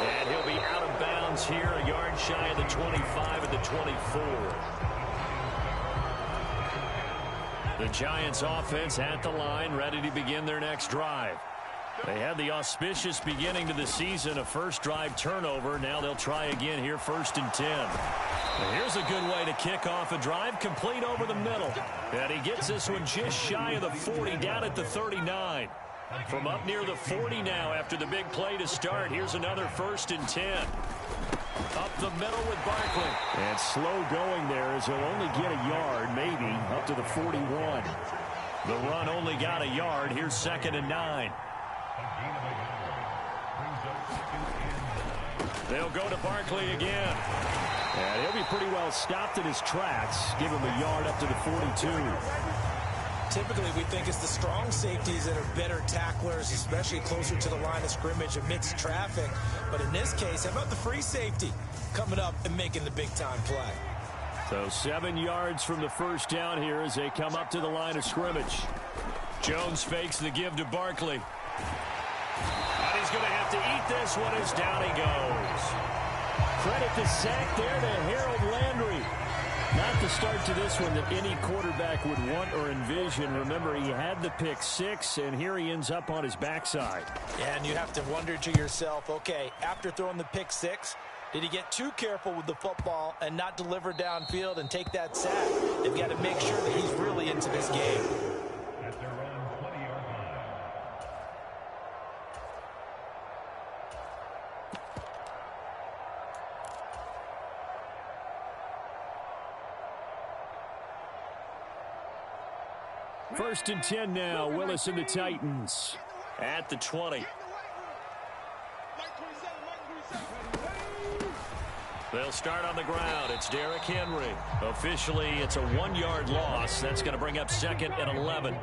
And he'll be out of bounds here, a yard shy of the 25 at the 24. The Giants offense at the line, ready to begin their next drive. They had the auspicious beginning to the season, a first drive turnover. Now they'll try again here, 1st and 10. And here's a good way to kick off a drive, complete over the middle. And he gets this one just shy of the 40, down at the 39. From up near the 40 now after the big play to start. Here's another 1st and 10. Up the middle with Barkley. And slow going there as he'll only get a yard, maybe, up to the 41. The run only got a yard. Here's 2nd and 9. They'll go to Barkley again. And he'll be pretty well stopped in his tracks. Give him a yard up to the 42. Typically, we think it's the strong safeties that are better tacklers, especially closer to the line of scrimmage amidst traffic. But in this case, how about the free safety coming up and making the big-time play? So 7 yards from the first down here as they come up to the line of scrimmage. Jones fakes the give to Barkley. And he's going to have to eat this one as down he goes. Credit the sack there to Harold Landry. Not the start to this one that any quarterback would want or envision. Remember, he had the pick 6, and here he ends up on his backside. And you have to wonder to yourself, okay, after throwing the pick 6, did he get too careful with the football and not deliver downfield and take that sack? They've got to make sure that he's really into this game. At their own 20-yard line. First and 10 now. Willis and the Titans at the 20. They'll start on the ground. It's Derrick Henry. Officially, it's a 1-yard loss. That's going to bring up 2nd and 11.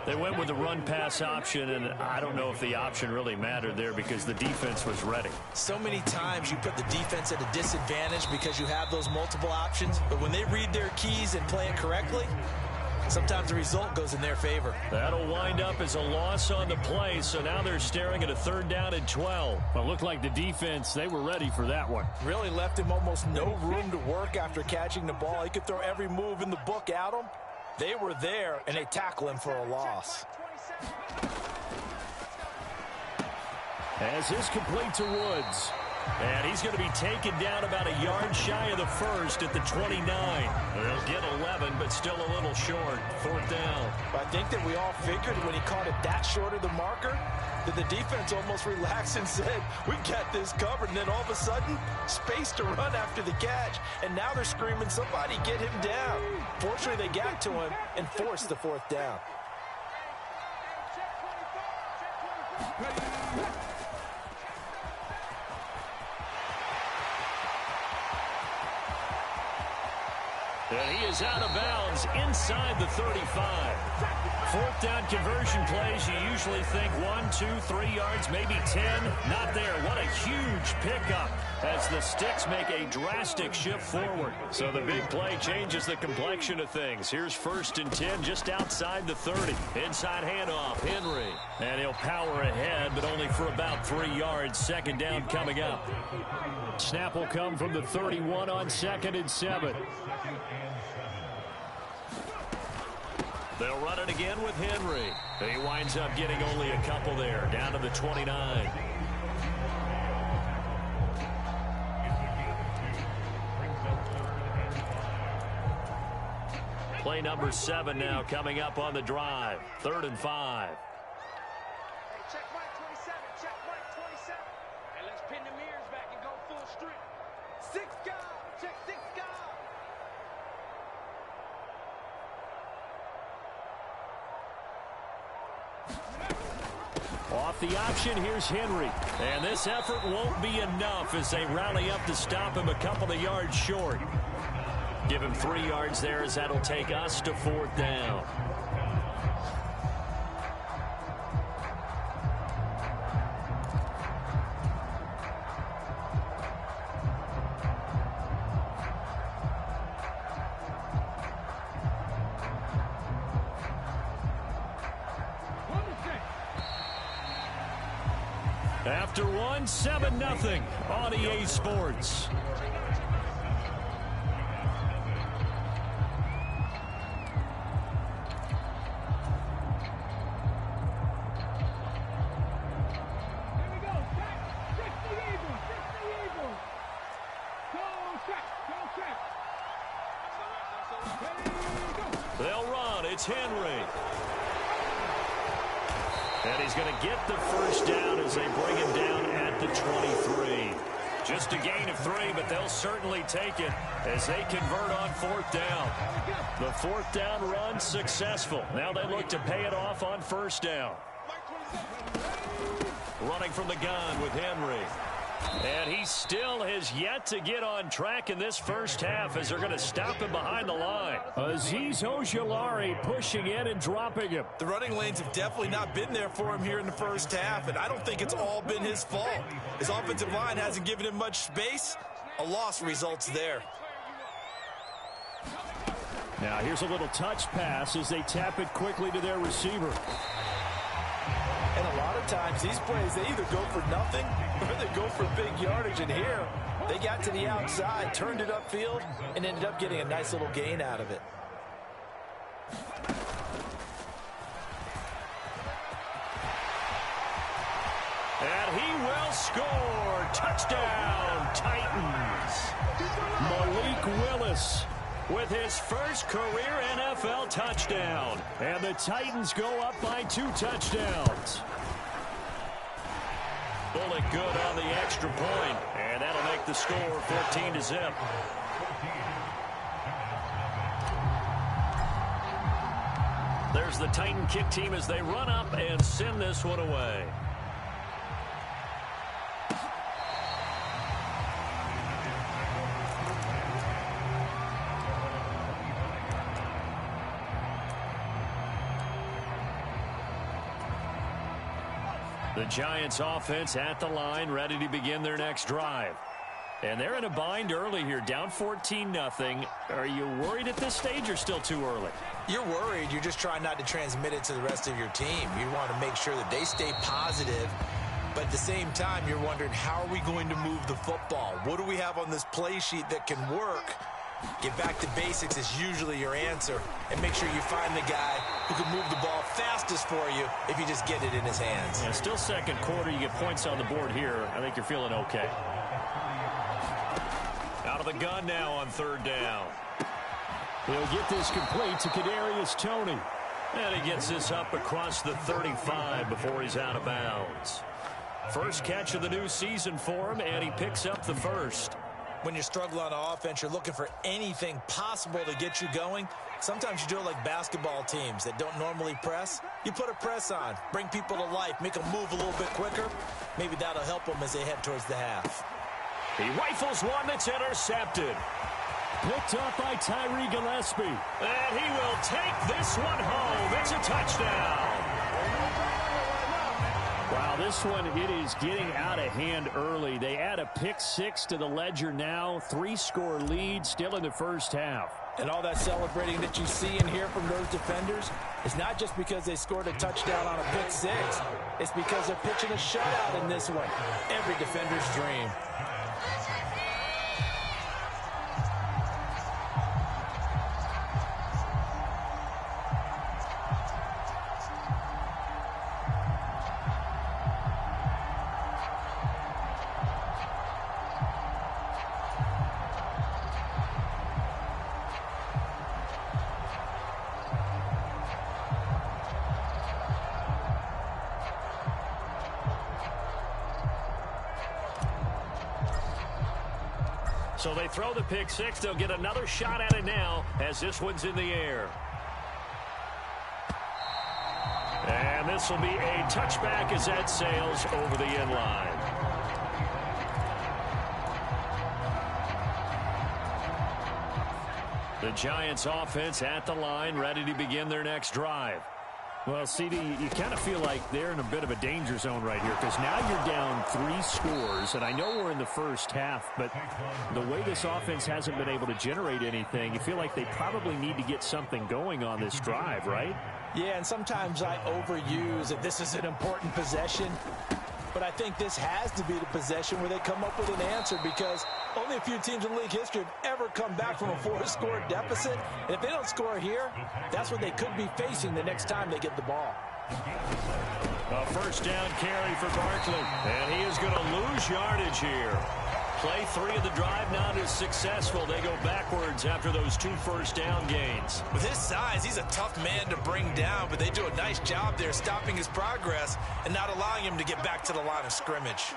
They went with the run-pass option, and I don't know if the option really mattered there because the defense was ready. So many times you put the defense at a disadvantage because you have those multiple options, but when they read their keys and play it correctly, sometimes the result goes in their favor. That'll wind up as a loss on the play, so now they're staring at a 3rd down and 12. Well, it looked like the defense, they were ready for that one. Really left him almost no room to work after catching the ball. He could throw every move in the book at him. They were there, and they tackle him for a loss. As is complete to Woods. And he's going to be taken down about a yard shy of the first at the 29. They'll get 11, but still a little short. 4th down. I think that we all figured when he caught it that short of the marker that the defense almost relaxed and said, we got this covered. And then all of a sudden, space to run after the catch. And now they're screaming, somebody get him down. Fortunately, they got to him and forced the 4th down. And he is out of bounds inside the 35. 4th down conversion plays, you usually think 1, 2, 3 yards, maybe 10. Not there. What a huge pickup as the Sticks make a drastic shift forward. So the big play changes the complexion of things. Here's 1st and 10 just outside the 30. Inside handoff, Henry. And he'll power ahead, but only for about 3 yards. 2nd down coming up. Snap will come from the 31 on 2nd and 7. They'll run it again with Henry. He winds up getting only a couple there, down to the 29. Play number 7 now coming up on the drive. 3rd and 5. Check Mike 27, check Mike 27. And let's pin the mirrors back and go full strip. 6 guard, check 6 guard. Off the option, here's Henry. And this effort won't be enough as they rally up to stop him a couple of yards short. Give him 3 yards there as that'll take us to 4th down. After one, 7-0 on EA Sports. They'll run. It's Henry. And he's going to get the first down as they bring him down at the 23. Just a gain of 3, but they'll certainly take it as they convert on 4th down. The 4th down run successful. Now they look to pay it off on 1st down. Running from the gun with Henry. And he still has yet to get on track in this first half as they're going to stop him behind the line. Azeez Ojulari pushing in and dropping him. The running lanes have definitely not been there for him here in the first half, and I don't think it's all been his fault. His offensive line hasn't given him much space. A loss results there. Now here's a little touch pass as they tap it quickly to their receiver. And a lot of times these plays, they either go for nothing or they go for big yardage. And here, they got to the outside, turned it upfield, and ended up getting a nice little gain out of it. And he will score. Touchdown, Titans. Malik Willis with his first career NFL touchdown. And the Titans go up by 2 touchdowns. Bullet good on the extra point, and that'll make the score 14-0. There's the Titan kick team as they run up and send this one away. The Giants offense at the line, ready to begin their next drive. And they're in a bind early here, down 14-0. Are you worried at this stage or still too early? You're worried. You're just trying not to transmit it to the rest of your team. You want to make sure that they stay positive. But at the same time, you're wondering, how are we going to move the football? What do we have on this play sheet that can work? Get back to basics is usually your answer. And make sure you find the guy who can move the ball fastest for you if you just get it in his hands. Yeah, still second quarter. You get points on the board here. I think you're feeling okay. Out of the gun now on third down. He'll get this complete to Kadarius Toney. And he gets this up across the 35 before he's out of bounds. First catch of the new season for him, and he picks up the first. When you're struggling on offense, you're looking for anything possible to get you going. Sometimes you do it like basketball teams that don't normally press. You put a press on, bring people to life, make them move a little bit quicker. Maybe that'll help them as they head towards the half. He rifles one that's intercepted. Picked up by Tyree Gillespie. And he will take this one home. It's a touchdown. Wow, this one, it is getting out of hand early. They add a pick 6 to the ledger now. 3-score lead still in the first half. And all that celebrating that you see and hear from those defenders is not just because they scored a touchdown on a pick 6. It's because they're pitching a shutout in this one. Every defender's dream. So they throw the pick 6. They'll get another shot at it now as this one's in the air. And this will be a touchback as that sails over the end line. The Giants offense at the line, ready to begin their next drive. Well, CD, you kind of feel like they're in a bit of a danger zone right here because now you're down 3 scores, and I know we're in the first half, but the way this offense hasn't been able to generate anything, you feel like they probably need to get something going on this drive, right? Yeah, and sometimes I overuse that this is an important possession, but I think this has to be the possession where they come up with an answer because only a few teams in league history have ever come back from a 4-score deficit. And if they don't score here, that's what they could be facing the next time they get the ball. A first down carry for Barkley, and he is going to lose yardage here. Play 3 of the drive not as successful. They go backwards after those 2 first-down gains. With his size, he's a tough man to bring down, but they do a nice job there stopping his progress and not allowing him to get back to the line of scrimmage.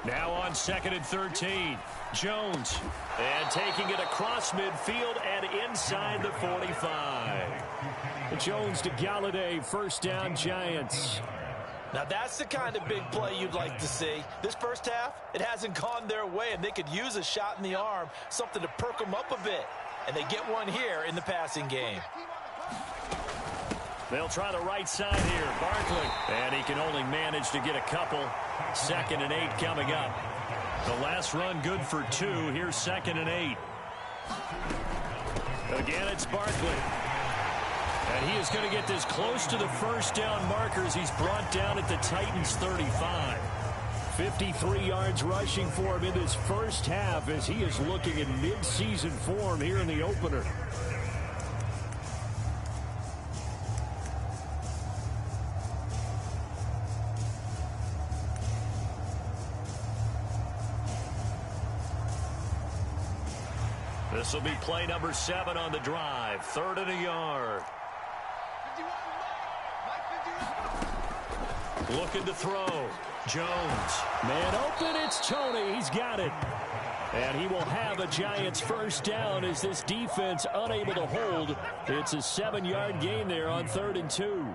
Now on 2nd and 13, Jones, and taking it across midfield and inside the 45. Jones to Galladay, first down Giants. Now that's the kind of big play you'd like to see. This first half, it hasn't gone their way, and they could use a shot in the arm, something to perk them up a bit. And they get one here in the passing game. They'll try the right side here. Barkley. And he can only manage to get a couple. 2nd and 8 coming up. The last run good for 2. Here's 2nd and 8. Again, it's Barkley. And he is going to get this close to the first down markers. He's brought down at the Titans' 35. 53 yards rushing for him in this first half as he is looking in mid-season form here in the opener. This will be play number 7 on the drive. 3rd and a yard. Looking to throw. Jones. Man open. It's Tony. He's got it. And he will have a Giants first down as this defense unable to hold. It's a 7-yard gain there on 3rd and 2.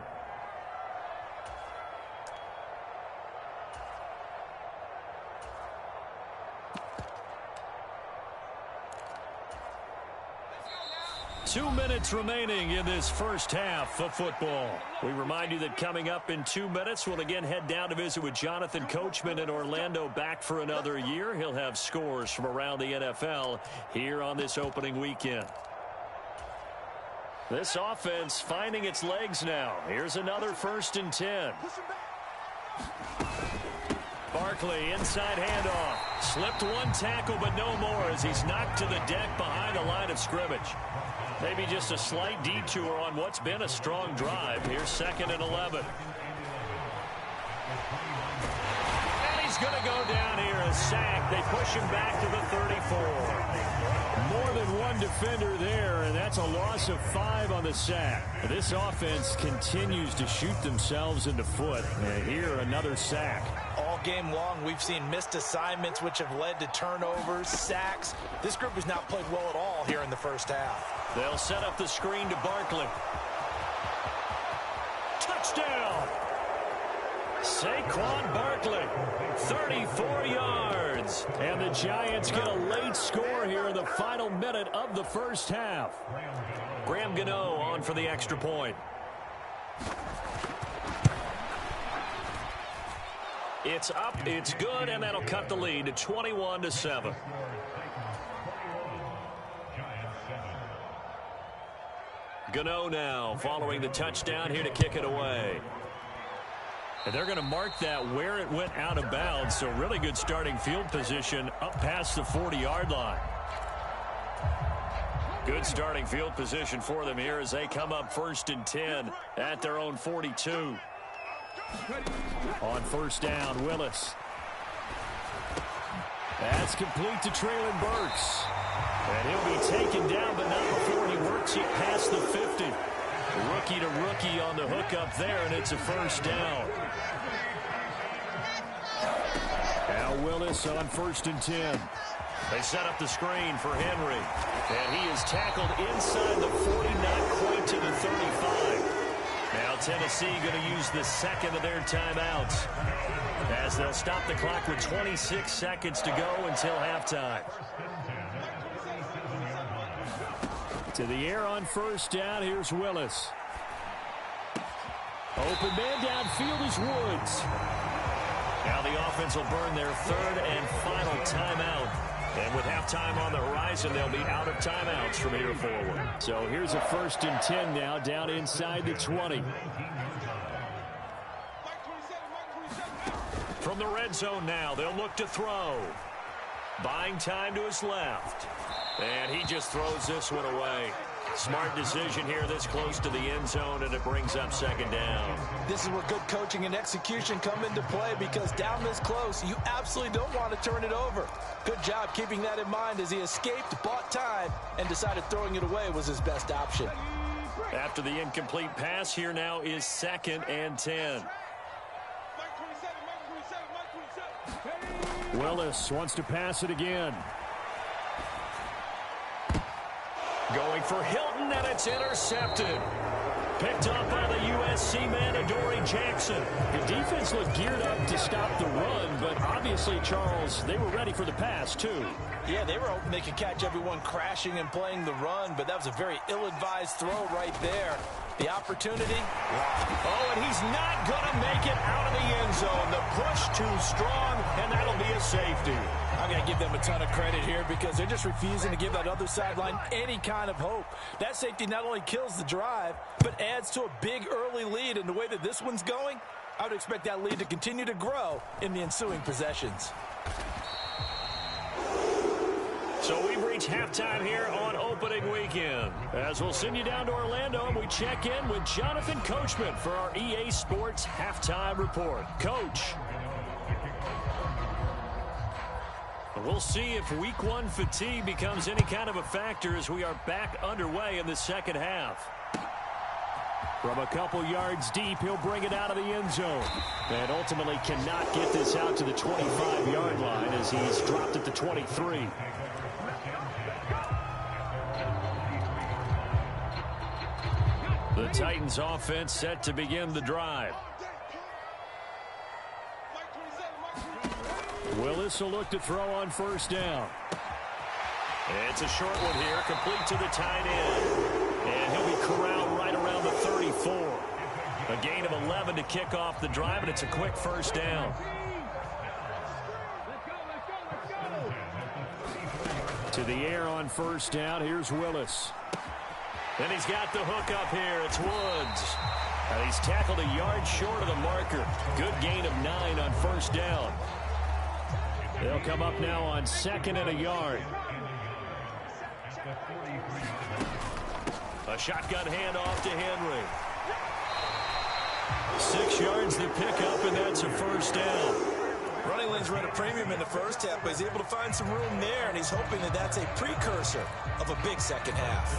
Two minutes remaining in this first half of football. We remind you that coming up in 2 minutes, we'll again head down to visit with Jonathan Coachman in Orlando, back for another year. He'll have scores from around the NFL here on this opening weekend. This offense finding its legs now. Here's another 1st and 10. Barkley, inside handoff. Slipped one tackle, but no more as he's knocked to the deck behind the line of scrimmage. Maybe just a slight detour on what's been a strong drive. Here's 2nd and 11. And he's going to go down here, a sack. They push him back to the 34. More than one defender there, and that's a loss of 5 on the sack. This offense continues to shoot themselves in the foot. And here, another sack. All game long, we've seen missed assignments, which have led to turnovers, sacks. This group has not played well at all here in the first half. They'll set up the screen to Barkley. Touchdown! Saquon Barkley, 34 yards. And the Giants get a late score here in the final minute of the first half. Graham Gano on for the extra point. It's up, it's good, and that'll cut the lead to 21-7. Gano now following the touchdown here to kick it away. And they're going to mark that where it went out of bounds, so really good starting field position up past the 40-yard line. Good starting field position for them here as they come up 1st and 10 at their own 42. On 1st down, Willis. That's complete to Traylon Burks. And he'll be taken down, but not before he works it past the 50. Rookie to rookie on the hook up there, and it's a 1st down. Now Willis on 1st and 10. They set up the screen for Henry. And he is tackled inside the 40, not quite to the 35. Now Tennessee going to use the 2nd of their timeouts as they'll stop the clock with 26 seconds to go until halftime. To the air on 1st down, here's Willis. Open man downfield is Woods. Now the offense will burn their 3rd and final timeout. And with halftime on the horizon, they'll be out of timeouts from here forward. So here's a 1st and 10 now, down inside the 20. From the red zone now, they'll look to throw. Buying time to his left. And he just throws this one away. Smart decision here this close to the end zone, and it brings up 2nd down. This is where good coaching and execution come into play, because down this close, you absolutely don't want to turn it over. Good job keeping that in mind as he escaped, bought time, and decided throwing it away was his best option. After the incomplete pass, here now is 2nd and 10. Willis wants to pass it again. Going for Hilton, and it's intercepted. Picked up by the USC C-man Adoree Jackson. The defense looked geared up to stop the run, but obviously, Charles, they were ready for the pass, too. Yeah, they were hoping they could catch everyone crashing and playing the run, but that was a very ill-advised throw right there. The opportunity. Oh, and he's not going to make it out of the end zone. The push too strong, and that'll be a safety. I'm going to give them a ton of credit here because they're just refusing to give that other sideline any kind of hope. That safety not only kills the drive, but adds to a big early lead. And the way that this one's going, I would expect that lead to continue to grow in the ensuing possessions. So we've reached halftime here on opening weekend. As we'll send you down to Orlando, and we check in with Jonathan Coachman for our EA Sports Halftime Report. Coach. We'll see if week one fatigue becomes any kind of a factor as we are back underway in the second half. From a couple yards deep, he'll bring it out of the end zone. And ultimately cannot get this out to the 25-yard line as he's dropped at the 23. The Titans offense set to begin the drive. Willis will look to throw on first down. It's a short one here, complete to the tight end. And he'll be corralled right around the 34. A gain of 11 to kick off the drive, and it's a quick first down. To the air on first down, here's Willis. And he's got the hook up here. It's Woods. And he's tackled a yard short of the marker. Good gain of 9 on first down. They'll come up now on second and a yard. A shotgun handoff to Henry. 6 yards the pickup, and that's a first down. Running lanes run a premium in the first half, but he's able to find some room there, and he's hoping that that's a precursor of a big second half.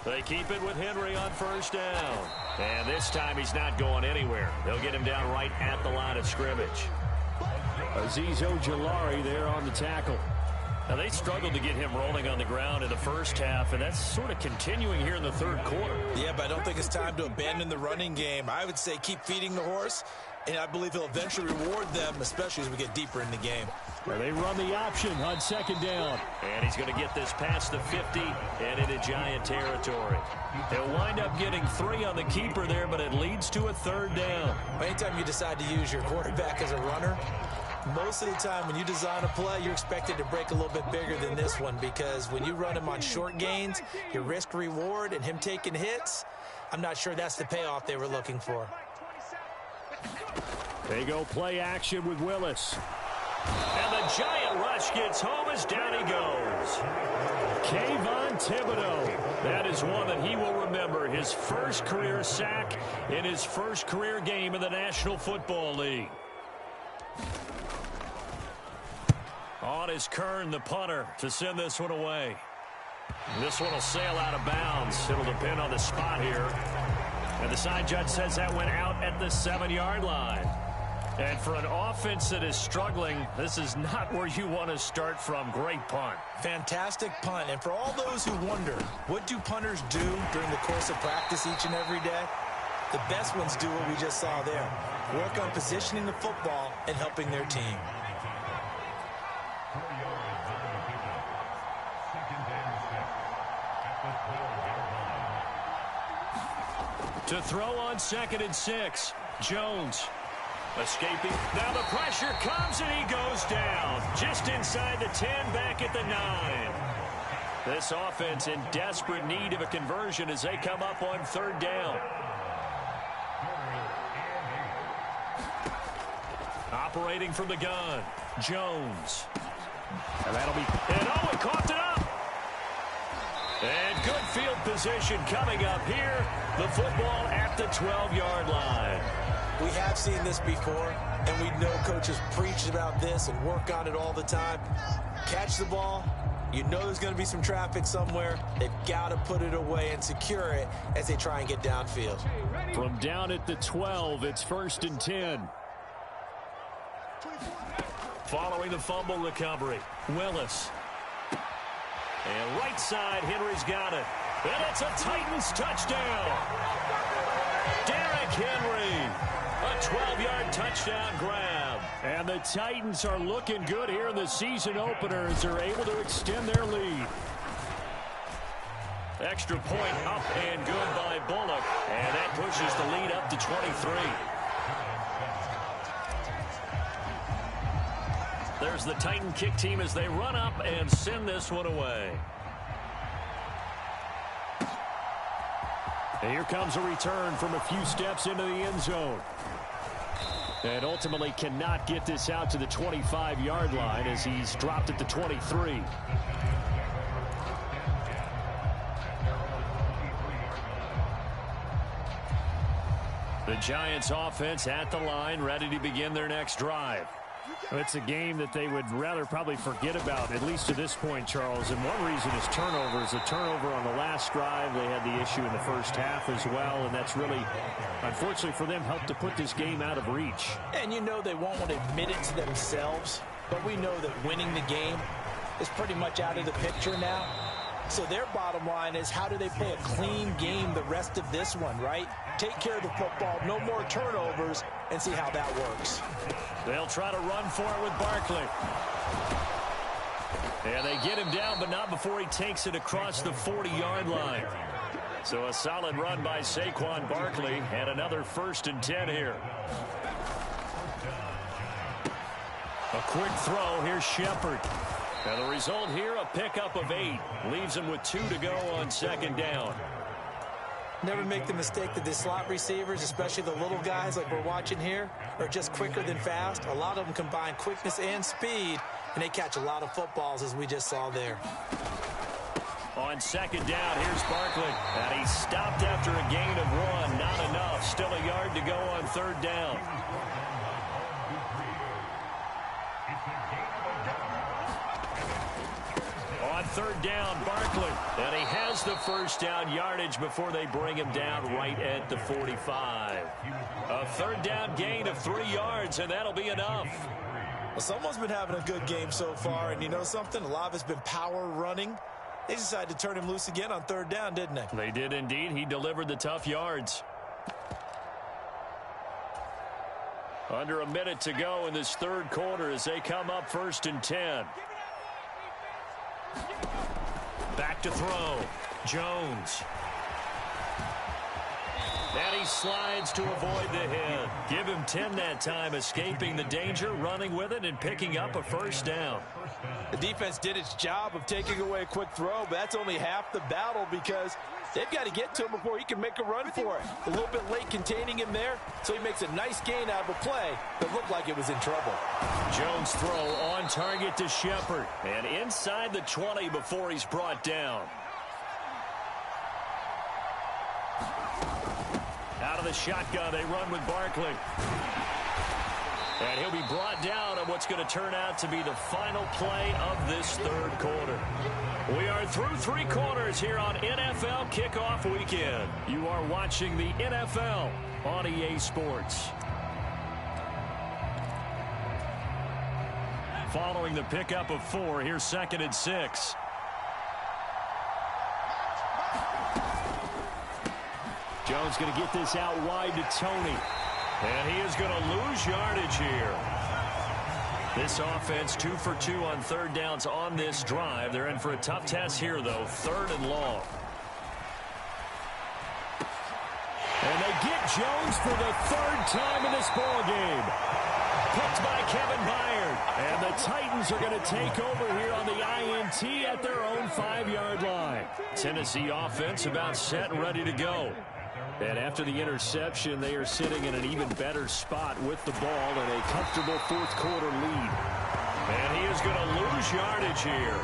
They keep it with Henry on first down. And this time he's not going anywhere. They'll get him down right at the line of scrimmage. Azeez Ojulari there on the tackle. Now, they struggled to get him rolling on the ground in the first half, and that's sort of continuing here in the third quarter. Yeah, but I don't think it's time to abandon the running game. I would say keep feeding the horse, and I believe he'll eventually reward them, especially as we get deeper in the game. Well, they run the option on second down. And he's going to get this past the 50 and into Giant territory. They'll wind up getting 3 on the keeper there, but it leads to a third down. Anytime you decide to use your quarterback as a runner, most of the time when you design a play, you're expected to break a little bit bigger than this one, because when you run him on short gains, your risk-reward and him taking hits, I'm not sure that's the payoff they were looking for. They go play action with Willis. And the giant rush gets home as down he goes. Kayvon Thibodeau. That is one that he will remember. His first career sack in his first career game in the National Football League. On is Kern, the punter, to send this one away. This one will sail out of bounds. It'll depend on the spot here. And the side judge says that went out at the 7-yard line. And for an offense that is struggling, this is not where you want to start from. Great punt. Fantastic punt. And for all those who wonder, what do punters do during the course of practice each and every day? The best ones do what we just saw there. Work on positioning the football and helping their team. To throw on 2nd and 6, Jones. Escaping. Now the pressure comes and he goes down. Just inside the 10, back at the 9. This offense in desperate need of a conversion as they come up on 3rd down. Operating from the gun, Jones. And that'll be, and oh, it coughed it up. And good field position coming up here. The football at the 12-yard line. We have seen this before, and we know coaches preach about this and work on it all the time. Catch the ball. You know there's going to be some traffic somewhere. They've got to put it away and secure it as they try and get downfield. From down at the 12, it's 1st and 10. Following the fumble recovery, Willis. And right side, Henry's got it. And it's a Titans touchdown. Derrick Henry, a 12-yard touchdown grab. And the Titans are looking good here in the season opener as they're able to extend their lead. Extra point up and good by Bullock. And that pushes the lead up to 23. There's the Titan kick team as they run up and send this one away. And here comes a return from a few steps into the end zone. And ultimately cannot get this out to the 25-yard line as he's dropped at the 23. The Giants offense at the line, ready to begin their next drive. It's a game that they would rather probably forget about, at least to this point, Charles. And one reason is turnovers. A turnover on the last drive. They had the issue in the first half as well, and that's really, unfortunately for them, helped to put this game out of reach. And you know they won't want to admit it to themselves, but we know that winning the game is pretty much out of the picture now. So their bottom line is, how do they play a clean game the rest of this one, right? Take care of the football, no more turnovers, and see how that works. They'll try to run for it with Barkley. And they get him down, but not before he takes it across the 40-yard line. So a solid run by Saquon Barkley, and another 1st and 10 here. A quick throw. Here's Shepard. And the result here, a pickup of 8. Leaves him with 2 to go on 2nd down. Never make the mistake that the slot receivers, especially the little guys like we're watching here, are just quicker than fast. A lot of them combine quickness and speed, and they catch a lot of footballs, as we just saw there. On 2nd down, here's Barkley. And he stopped after a gain of 1. Not enough. Still a yard to go on 3rd down. On 3rd down, Barkley. And he has the 1st down yardage before they bring him down right at the 45. A 3rd down gain of 3 yards, and that'll be enough. Well, someone's been having a good game so far, and you know something? A lot of it's been power running. They decided to turn him loose again on 3rd down, didn't they? They did indeed. He delivered the tough yards. Under a minute to go in this 3rd quarter as they come up 1st and 10. Back to throw. Jones. And he slides to avoid the hit. Give him 10 that time, escaping the danger, running with it, and picking up a 1st down. The defense did its job of taking away a quick throw, but that's only half the battle because they've got to get to him before he can make a run for it. A little bit late containing him there, so he makes a nice gain out of a play that looked like it was in trouble. Jones throw on target to Shepard. And inside the 20 before he's brought down. Out of the shotgun, they run with Barkley. And he'll be brought down on what's going to turn out to be the final play of this 3rd quarter. We are through 3 quarters here on NFL Kickoff Weekend. You are watching the NFL on EA Sports. Following the pickup of 4, here's 2nd and 6. Jones going to get this out wide to Tony. And he is going to lose yardage here. This offense 2 for 2 on 3rd downs on this drive. They're in for a tough test here, though. 3rd and long. And they get Jones for the 3rd time in this ball game. Picked by Kevin Byard. And the Titans are going to take over here on the INT at their own 5-yard line. Tennessee offense about set and ready to go. And after the interception, they are sitting in an even better spot with the ball and a comfortable 4th quarter lead. And he is going to lose yardage here.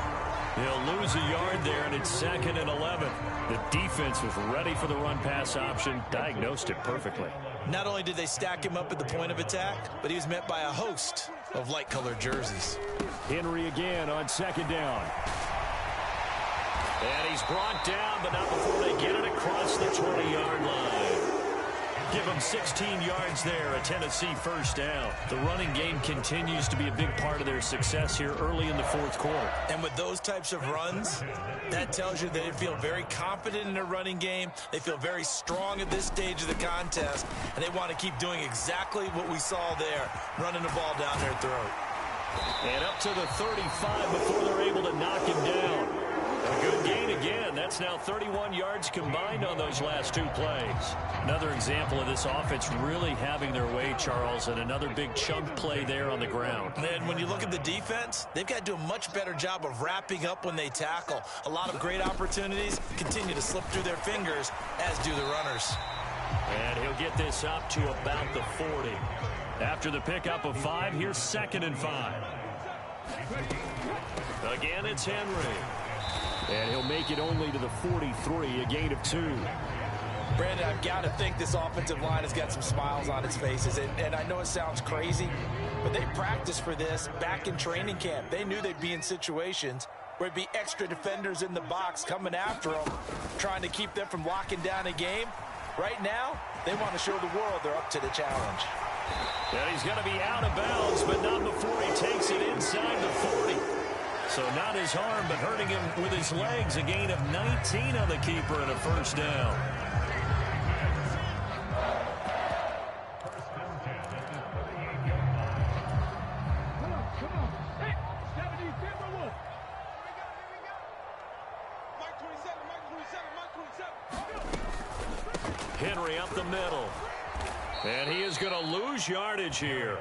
He'll lose a yard there, and it's 2nd and 11. The defense was ready for the run-pass option, diagnosed it perfectly. Not only did they stack him up at the point of attack, but he was met by a host of light-colored jerseys. Henry again on 2nd down. And he's brought down, but not before they get it across the 20-yard line. Give them 16 yards there, a Tennessee first down. The running game continues to be a big part of their success here early in the fourth quarter. And with those types of runs, that tells you they feel very confident in their running game. They feel very strong at this stage of the contest, and they want to keep doing exactly what we saw there, running the ball down their throat. And up to the 35 before they're able to knock him down. A good gain again. That's now 31 yards combined on those last two plays. Another example of this offense really having their way, Charles, and another big chunk play there on the ground. And when you look at the defense, they've got to do a much better job of wrapping up when they tackle. A lot of great opportunities continue to slip through their fingers, as do the runners. And he'll get this up to about the 40. After the pickup of 5, here's 2nd and 5. Again, it's Henry. And he'll make it only to the 43, a gain of 2. Brandon, I've got to think this offensive line has got some smiles on its faces. And I know it sounds crazy, but they practiced for this back in training camp. They knew they'd be in situations where it'd be extra defenders in the box coming after them, trying to keep them from locking down a game. Right now, they want to show the world they're up to the challenge. And he's going to be out of bounds, but not before he takes it inside the 40. So not his arm, but hurting him with his legs. A gain of 19 on the keeper and a first down. Henry up the middle. And he is going to lose yardage here.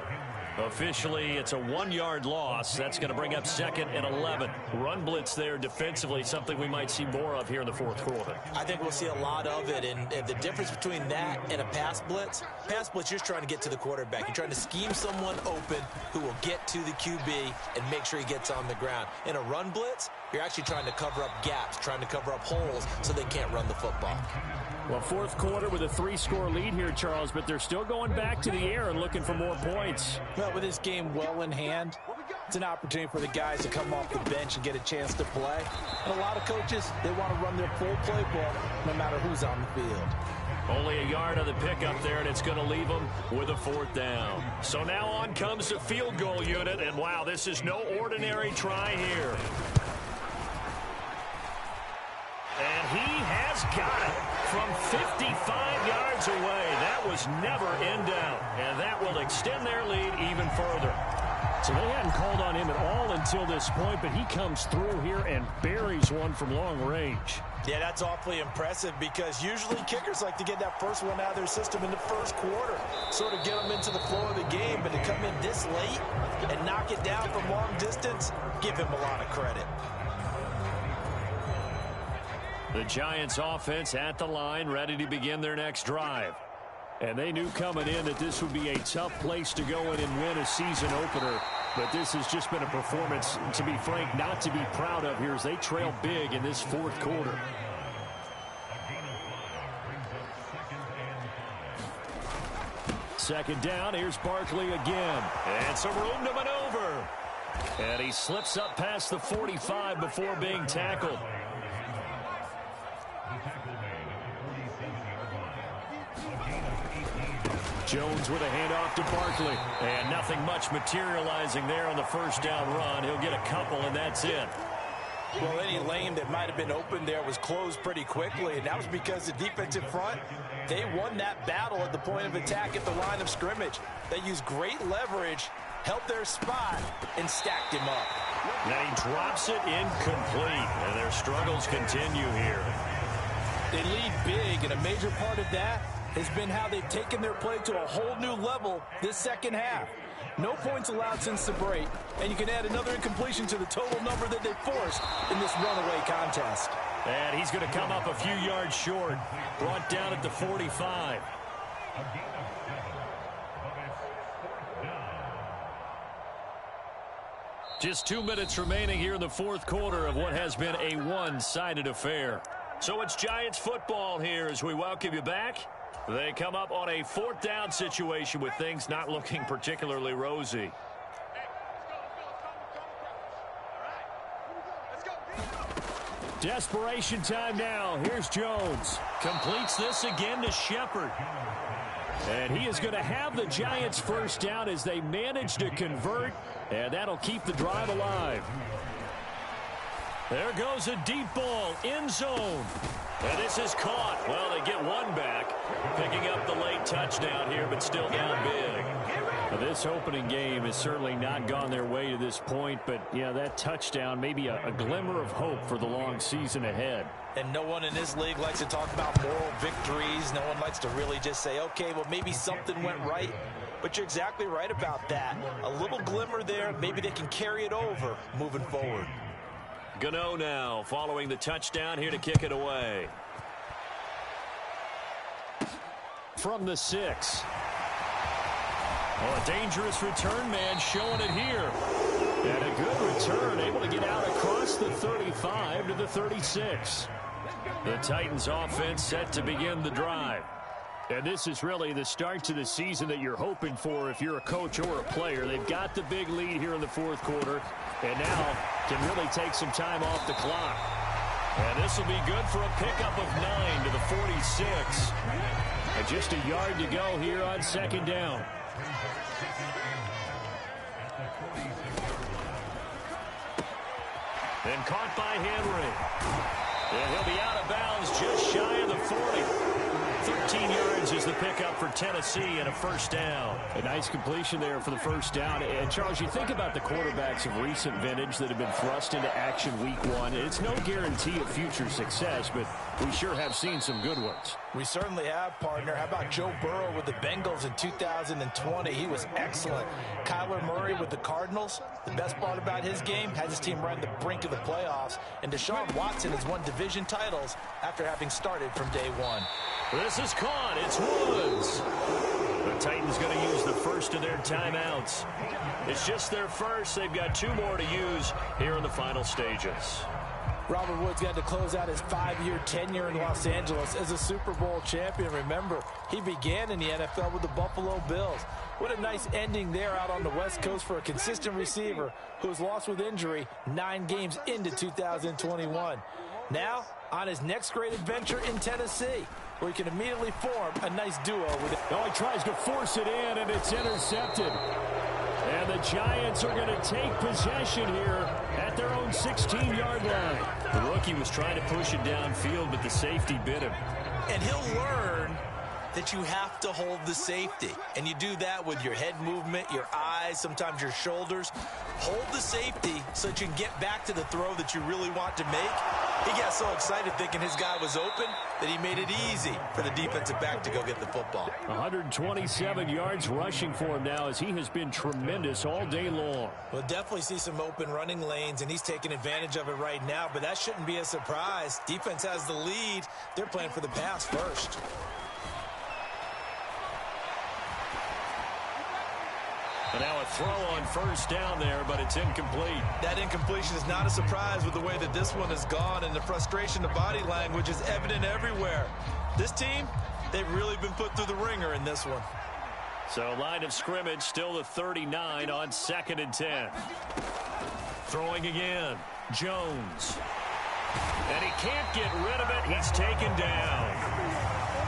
Officially, it's a 1-yard loss. That's going to bring up 2nd and 11. Run blitz there defensively, something we might see more of here in the fourth quarter. I think we'll see a lot of it, and the difference between that and a pass blitz, you're just trying to get to the quarterback. You're trying to scheme someone open who will get to the QB and make sure he gets on the ground. In a run blitz, you're actually trying to cover up gaps, trying to cover up holes so they can't run the football. Well, fourth quarter with a 3-score lead here, Charles, but they're still going back to the air and looking for more points. Well, with this game well in hand, it's an opportunity for the guys to come off the bench and get a chance to play. And a lot of coaches, they want to run their full playbook no matter who's on the field. Only a yard on the pickup there, and it's going to leave them with a 4th down. So now on comes the field goal unit, and wow, this is no ordinary try here. And he has got it from 55 yards away. That was never in doubt, and that will extend their lead even further. So they hadn't called on him at all until this point, but he comes through here and buries one from long range. Yeah, that's awfully impressive because usually kickers like to get that first one out of their system in the first quarter, sort of get them into the flow of the game, but to come in this late and knock it down from long distance, give him a lot of credit. The Giants offense at the line, ready to begin their next drive. And they knew coming in that this would be a tough place to go in and win a season opener. But this has just been a performance, to be frank, not to be proud of here as they trail big in this fourth quarter. Second down, here's Barkley again. And some room to maneuver. And he slips up past the 45 before being tackled. Jones with a handoff to Barkley. And nothing much materializing there on the first down run. He'll get a couple, and that's it. Well, any lane that might have been open there was closed pretty quickly, and that was because the defensive front, they won that battle at the point of attack at the line of scrimmage. They used great leverage, held their spot, and stacked him up. Now he drops it incomplete, and their struggles continue here. They lead big, and a major part of that has been how they've taken their play to a whole new level this second half. No points allowed since the break, and you can add another incompletion to the total number that they forced in this runaway contest. And he's going to come up a few yards short, brought down at the 45. Just 2 minutes remaining here in the fourth quarter of what has been a one-sided affair. So it's Giants football here as we welcome you back. They come up on a 4th down situation with things not looking particularly rosy. Desperation time now. Here's Jones. Completes this again to Shepard. And he is going to have the Giants first down as they manage to convert, and that'll keep the drive alive. There goes a deep ball, end zone. And this is caught. Well, they get one back, picking up the late touchdown here, but still down big. Now, this opening game has certainly not gone their way to this point, but, yeah, that touchdown may be a glimmer of hope for the long season ahead. And no one in this league likes to talk about moral victories. No one likes to really just say, okay, well, maybe something went right. But you're exactly right about that. A little glimmer there. Maybe they can carry it over moving forward. Gano now following the touchdown here to kick it away. From the 6. Oh, a dangerous return man showing it here. And a good return, able to get out across the 35 to the 36. The Titans offense set to begin the drive. And this is really the start to the season that you're hoping for if you're a coach or a player. They've got the big lead here in the fourth quarter, and now can really take some time off the clock. And this will be good for a pickup of 9 to the 46. And just a yard to go here on second down. Then caught by Henry. And he'll be out of bounds just shy of the 40. 13 yards is the pickup for Tennessee and a first down. A nice completion there for the first down. And, Charles, you think about the quarterbacks of recent vintage that have been thrust into action week one. It's no guarantee of future success, but we sure have seen some good ones. We certainly have, partner. How about Joe Burrow with the Bengals in 2020? He was excellent. Kyler Murray with the Cardinals. The best part about his game, has his team right on the brink of the playoffs. And Deshaun Watson has won division titles after having started from day one. This is caught. It's Woods. The Titans going to use the first of their timeouts. It's just their first. They've got 2 more to use here in the final stages. Robert Woods got to close out his 5-year tenure in Los Angeles as a Super Bowl champion. Remember, he began in the NFL with the Buffalo Bills. What a nice ending there out on the West Coast for a consistent receiver who was lost with injury 9 games into 2021. Now, on his next great adventure in Tennessee, where he can immediately form a nice duo with it. Oh, he tries to force it in, and it's intercepted. And the Giants are going to take possession here at their own 16-yard line. The rookie was trying to push it downfield, but the safety bit him. And he'll learn that you have to hold the safety. And you do that with your head movement, your eyes, sometimes your shoulders. Hold the safety so that you can get back to the throw that you really want to make. He got so excited thinking his guy was open that he made it easy for the defensive back to go get the football. 127 yards rushing for him now as he has been tremendous all day long. We'll definitely see some open running lanes, and he's taking advantage of it right now, but that shouldn't be a surprise. Defense has the lead. They're playing for the pass first. And now a throw on first down there, but it's incomplete. That incompletion is not a surprise with the way that this one has gone, and the frustration of body language is evident everywhere. This team, they've really been put through the ringer in this one. So line of scrimmage, still the 39 on 2nd and 10. Throwing again, Jones. And he can't get rid of it. He's taken down.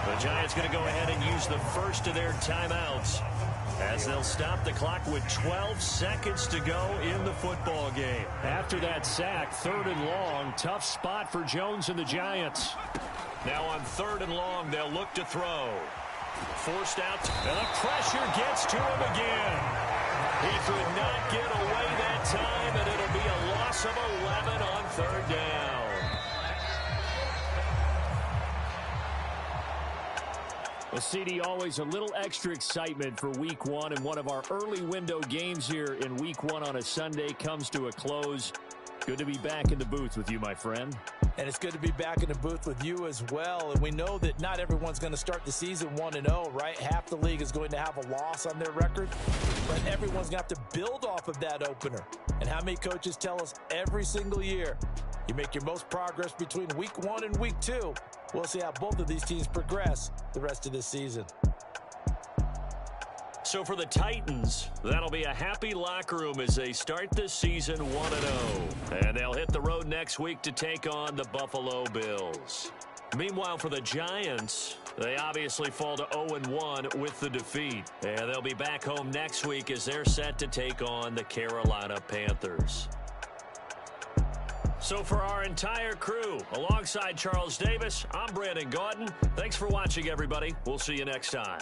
The Giants going to go ahead and use the first of their timeouts, as they'll stop the clock with 12 seconds to go in the football game. After that sack, 3rd and long, tough spot for Jones and the Giants. Now on 3rd and long, they'll look to throw. Forced out, and the pressure gets to him again. He could not get away that time, and it'll be a loss of 11 on 3rd down. Well, CD, always a little extra excitement for week one, and one of our early window games here in week one on a Sunday comes to a close. Good to be back in the booth with you, my friend. And it's good to be back in the booth with you as well. And we know that not everyone's going to start the season 1-0, right? Half the league is going to have a loss on their record, but everyone's going to have to build off of that opener. And how many coaches tell us every single year, you make your most progress between week 1 and week 2. We'll see how both of these teams progress the rest of this season. So for the Titans, that'll be a happy locker room as they start this season 1-0. And they'll hit the road next week to take on the Buffalo Bills. Meanwhile, for the Giants, they obviously fall to 0-1 with the defeat. And they'll be back home next week as they're set to take on the Carolina Panthers. So for our entire crew, alongside Charles Davis, I'm Brandon Gaudin. Thanks for watching, everybody. We'll see you next time.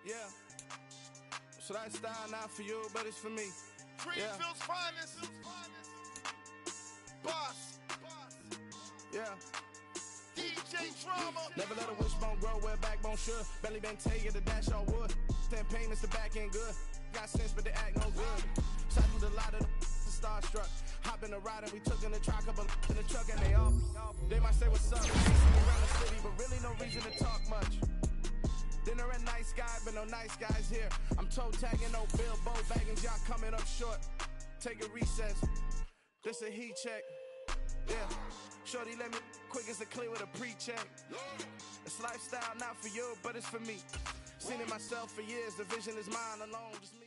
Yeah. So that style not for you, but it's for me. Greenfield's finest. Boss. Yeah. DJ Drama. Never let a wishbone grow where a backbone should. Belly been taken to dash on wood. 10 payments, the back end good. Got sense, but they act no good. Shot through the lot of the starstruck. Hop in the ride and we took in the truck, couple in the truck and they all. They might say what's up. They see me around the city, but really no reason to talk much. Dinner at Nice Guy, but no nice guys here. I'm toe tagging, no Bilbo bagging, y'all coming up short. Take a recess. This a heat check. Yeah. Shorty let me quick as a clear with a pre-check. It's lifestyle not for you, but it's for me. Seen it myself for years. The vision is mine alone, just me.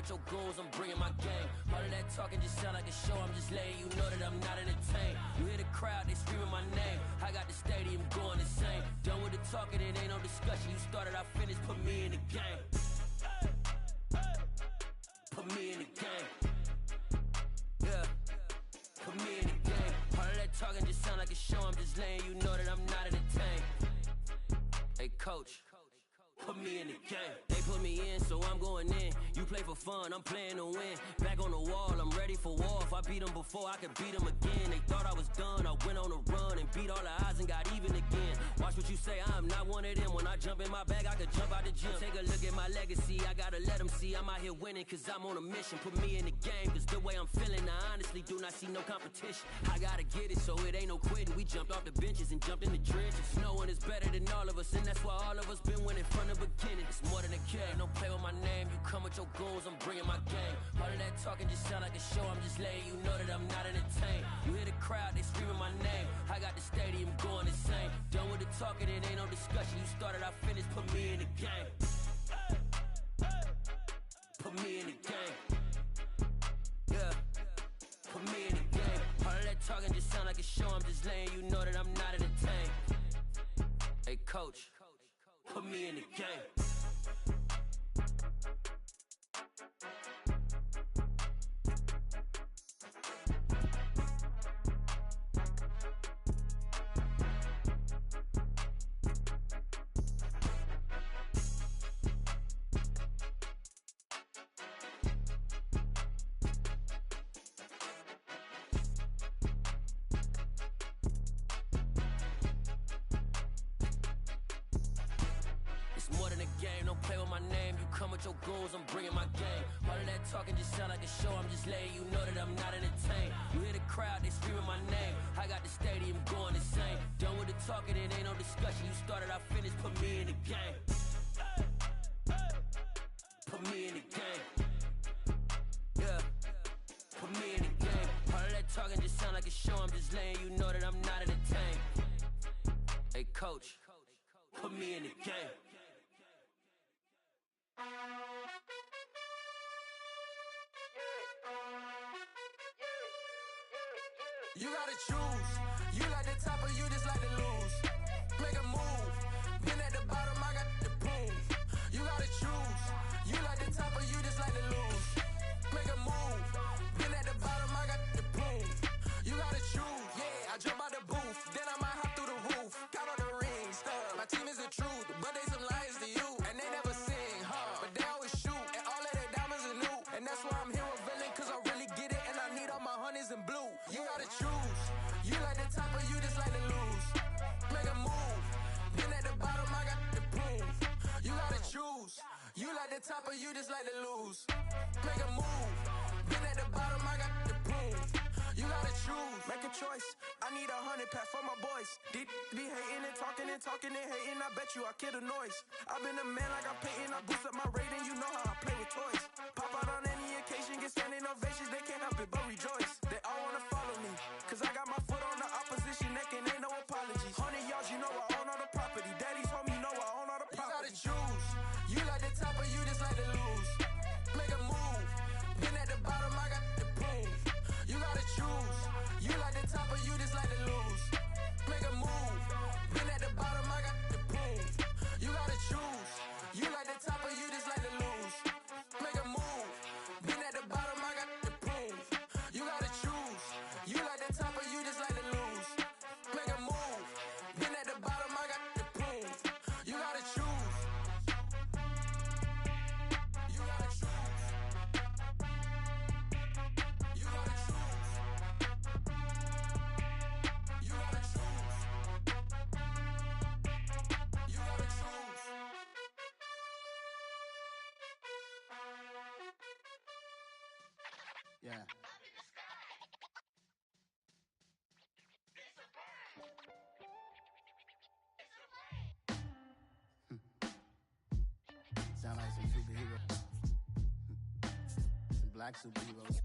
Your goals, I'm bringing my game. All of that talking just sound like a show. I'm just letting you know that I'm not entertained. You hear the crowd, they screaming my name. I got the stadium going insane. Done with the talking, it ain't no discussion. You started, I finished, put me in the game. Put me in the game. Yeah. Put me in the game. All of that talking just sound like a show. I'm just letting you know that I'm not entertained. Hey, coach. Put me in the game. They put me in, so I'm going in. You play for fun, I'm playing to win. Back on the wall, I'm ready for war. If I beat them before, I could beat them again. They thought I was done, I went on a run and beat all the odds and got even again. Watch what you say, I'm not one of them. When I jump in my bag, I could jump out the gym. Take a look at my legacy, I gotta let them see I'm out here winning, cause I'm on a mission. Put me in the game, cause the way I'm feeling, I honestly do not see no competition. I gotta get it, so it ain't no quitting. We jumped off the benches and jumped in the trenches. No one is better than all of us, and that's why all of us been winning from the beginning. It's more than a game, don't play with my name. You come with your goals, I'm bringing my game. All of that talking just sound like a show. I'm just letting you know that I'm not entertained. You hear the crowd, they screaming my name. I got the stadium going insane. Done with the talking, it ain't no discussion. You started, I finished, put me in the game. Put me in the game. Yeah. Put me in the game. All of that talking just sound like a show. I'm just letting you know that I'm not entertained. Hey, coach. Put me in the game. More than a game, don't play with my name. You come with your goals, I'm bringing my game. All of that talking just sound like a show. I'm just letting you know that I'm not entertained. You hear the crowd, they screaming my name. I got the stadium going insane. Done with the talking, it ain't no discussion. You started, I finished, put me in the game. Put me in the game. Yeah. Put me in the game. All of that talking just sound like a show. I'm just letting you know that I'm not entertained. Hey, coach. Put me in the game. You gotta choose. You like the top or you just like to lose. Make a move. Been at the bottom, I got the prove. You gotta choose. You like the top or you just like to lose. Make a move. Been at the bottom, I got the prove. You gotta choose. Yeah, I jump out the booth, then I might hop through the roof. Count on the rings, my team is the truth, but they some liars to you, and they never sing, but they always shoot, and all of their diamonds are new, and that's why I'm here with villain, cause I really get it, and I need all my honeys in blue. You gotta choose. You like the top or you just like to lose. Make a move. Been at the bottom, I got the proof. You gotta choose. You like the top or you just like to lose. Make a move. Been at the bottom, I got the proof. You gotta choose. Make a choice. I need 100 pack for my boys. Be hating and talking and talking and hating. I bet you I kill the noise. I've been a man like I'm Peyton. I boost up my rating. You know how I play with toys. Pop out on any occasion, get standing ovations. They can't help it but rejoice. They all wanna follow me, cause I got my foot on the opposition neck and ain't no apologies. 100 yards, you know I own all the property. Daddy's home, you know I own all the property. You gotta choose. You like the top or you just like to lose. Make a move. Been at the bottom, I got the proof. You gotta choose. You like the Yeah. Sound like some superheroes. Some black superheroes.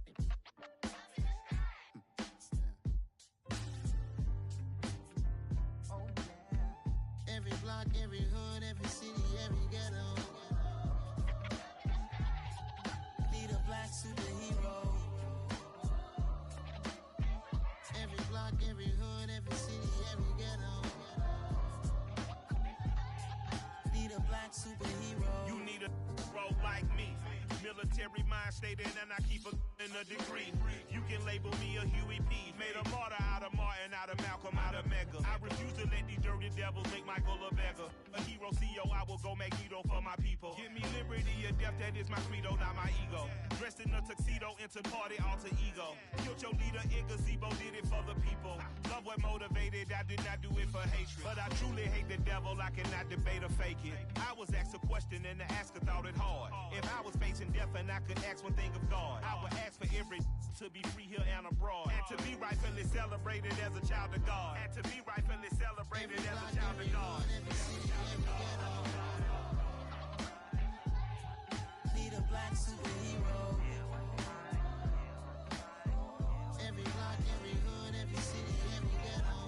Every block, every hood, every city, every ghetto. Need a black superhero. Every block, every hood, every city, every ghetto. Need a black superhero. You need a role like me. Military mind stated, and I keep a degree. You can label me a Huey P. Made a martyr out of Martin, out of Malcolm, out of Mega. I refuse to let these dirty devils make Michael a beggar. A hero CEO, I will go Magneto for my people. Give me liberty or death, that is my credo, not my ego. Dressed in a tuxedo, into party, alter ego. Killed your leader in gazebo, did it for the people. Love what motivated, I did not do it for hatred. But I truly hate the devil, I cannot debate or fake it. I was asked a question and the asker thought it hard. If I was facing death and I could ask one thing of God, I would ask for every to be free here and abroad. And to be rightfully celebrated as a child of God. And to be rightfully celebrated as a child of God. Need a black superhero. Every block, every hood, every city, every ghetto.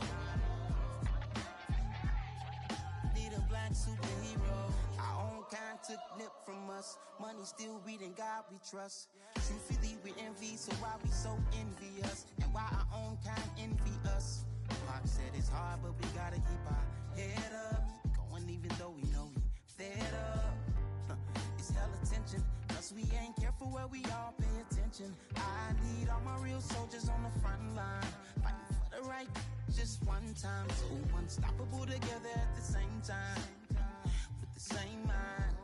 Need a black superhero. Our own kind took nip from us. Money still reading God we trust. Truthfully we envy, so why we so envious? And why our own kind envy us? Pac said it's hard, but we gotta keep our head up. Going even though we know we fed up. It's hell attention, plus we ain't careful where we all pay attention. I need all my real soldiers on the front line, fighting for the right just one time. So unstoppable together at the same time, with the same mind.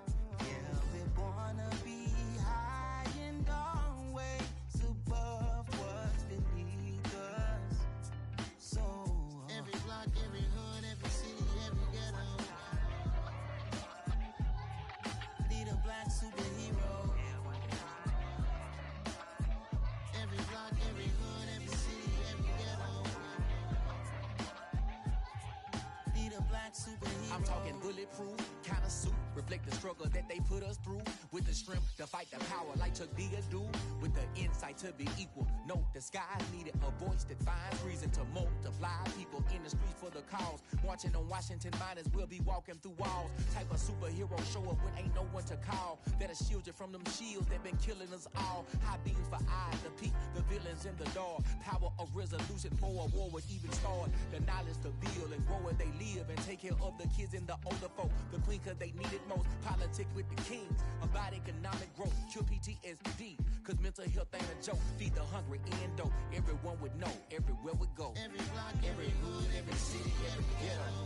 Yeah, we're born to be high and always above what's beneath us. So every block, every hood, every city, every ghetto. Need a black superhero. Every block, every hood, every city, every ghetto. Need a black superhero. I'm talking bulletproof kind of suit, reflect the struggle that they put us through. With the strength to fight the power like Chuck D do. With the insight to be equal, no disguise needed. A voice that finds reason to multiply. People in the streets for the cause. Marching on Washington miners will be walking through walls. Type of superhero show up when ain't no one to call. That'll shield you from them shields that been killing us all. High beams for eyes to peek the villains in the dark. Power of resolution for a war would even start. The knowledge to build and grow where they live and take care of the kids and the older folk. The queen cause they need it most. Politic with the kings. About economic growth. Cure PTSD. Cause mental health ain't a joke. Feed the hungry and dope. Everyone would know. Everywhere we go. Every block, every hood, every city, every ghetto.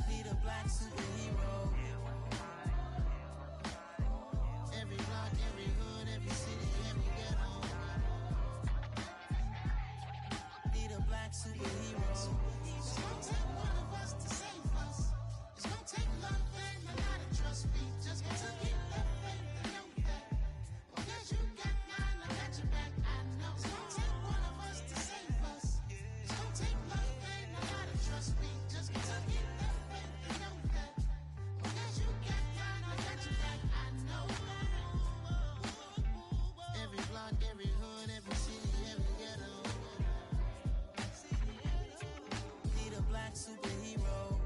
Need a black superhero. Every block, every hood, every city, every ghetto. Need a black superhero. It's gonna take one of us to save us. It's gonna take love and a lot of trust. We just got to get that faith and know that. Because you got mine, I got your back. I know. It's gonna take one of us to save us. It's gonna take love and a lot of trust. We just got to get that faith and know that. Because you got mine, I got your back. I know. Every block, every hood, every city, every ghetto. Need a black superhero.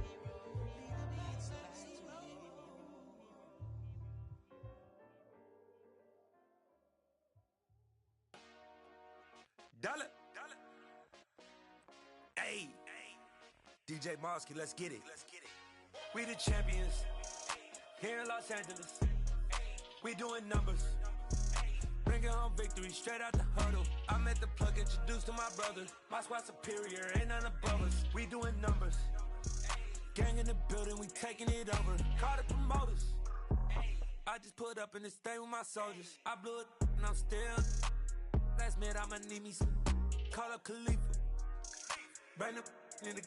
Dollar. Hey. DJ Mosky, let's get it. We the champions. Here in Los Angeles. We doing numbers. Bringing home victory straight out the huddle. I met the plug, introduced to my brother. My squad superior, ain't none above us. We doing numbers. Gang in the building, we taking it over. Call the promoters. I just put up in this thing with my soldiers. I blew it and I'm still. Last minute I'ma need me some. Call up Khalifa. Bring the in the.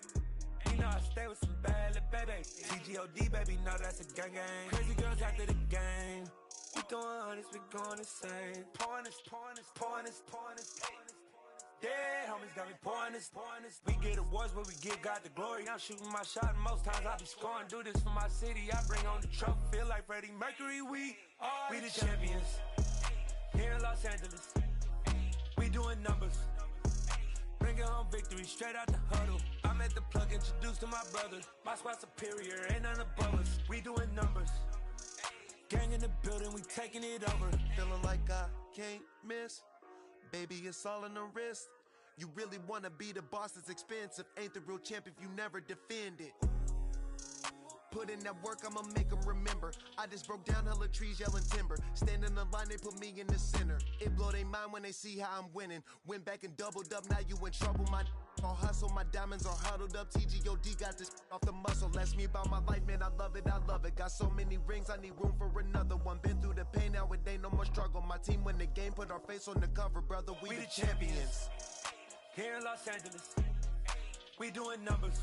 You know I stay with some bad little baby. TGOD baby, know that's a gang gang. Crazy girls after the game. We throwing hundreds, we going insane. Pointers. Yeah, homies got me pointers. We get awards, but we give God the glory. I'm shooting my shot, and most times I be scoring. Do this for my city, I bring on the trophy. Feel like Freddie Mercury, we the champions. Here in Los Angeles, we doing numbers. Bringing home victory straight out the huddle. I'm at the plug, introduced to my brothers. My squad superior, ain't none above us. We doing numbers. Gang in the building, we taking it over. Feeling like I can't miss. Baby, it's all in the wrist. You really wanna be the boss, it's expensive. Ain't the real champ if you never defend it. Put in that work, I'ma make them remember. I just broke down hella trees, yelling timber. Stand in the line, they put me in the center. It blow their mind when they see how I'm winning. Went back and doubled up, now you in trouble. My all hustle, my diamonds are huddled up. TGOD got this off the muscle. That's me about my life, man, I love it. Got so many rings, I need room for another one. Been through the pain, now it ain't no more struggle. My team win the game, put our face on the cover, brother. We the champions. Here in Los Angeles, we doing numbers.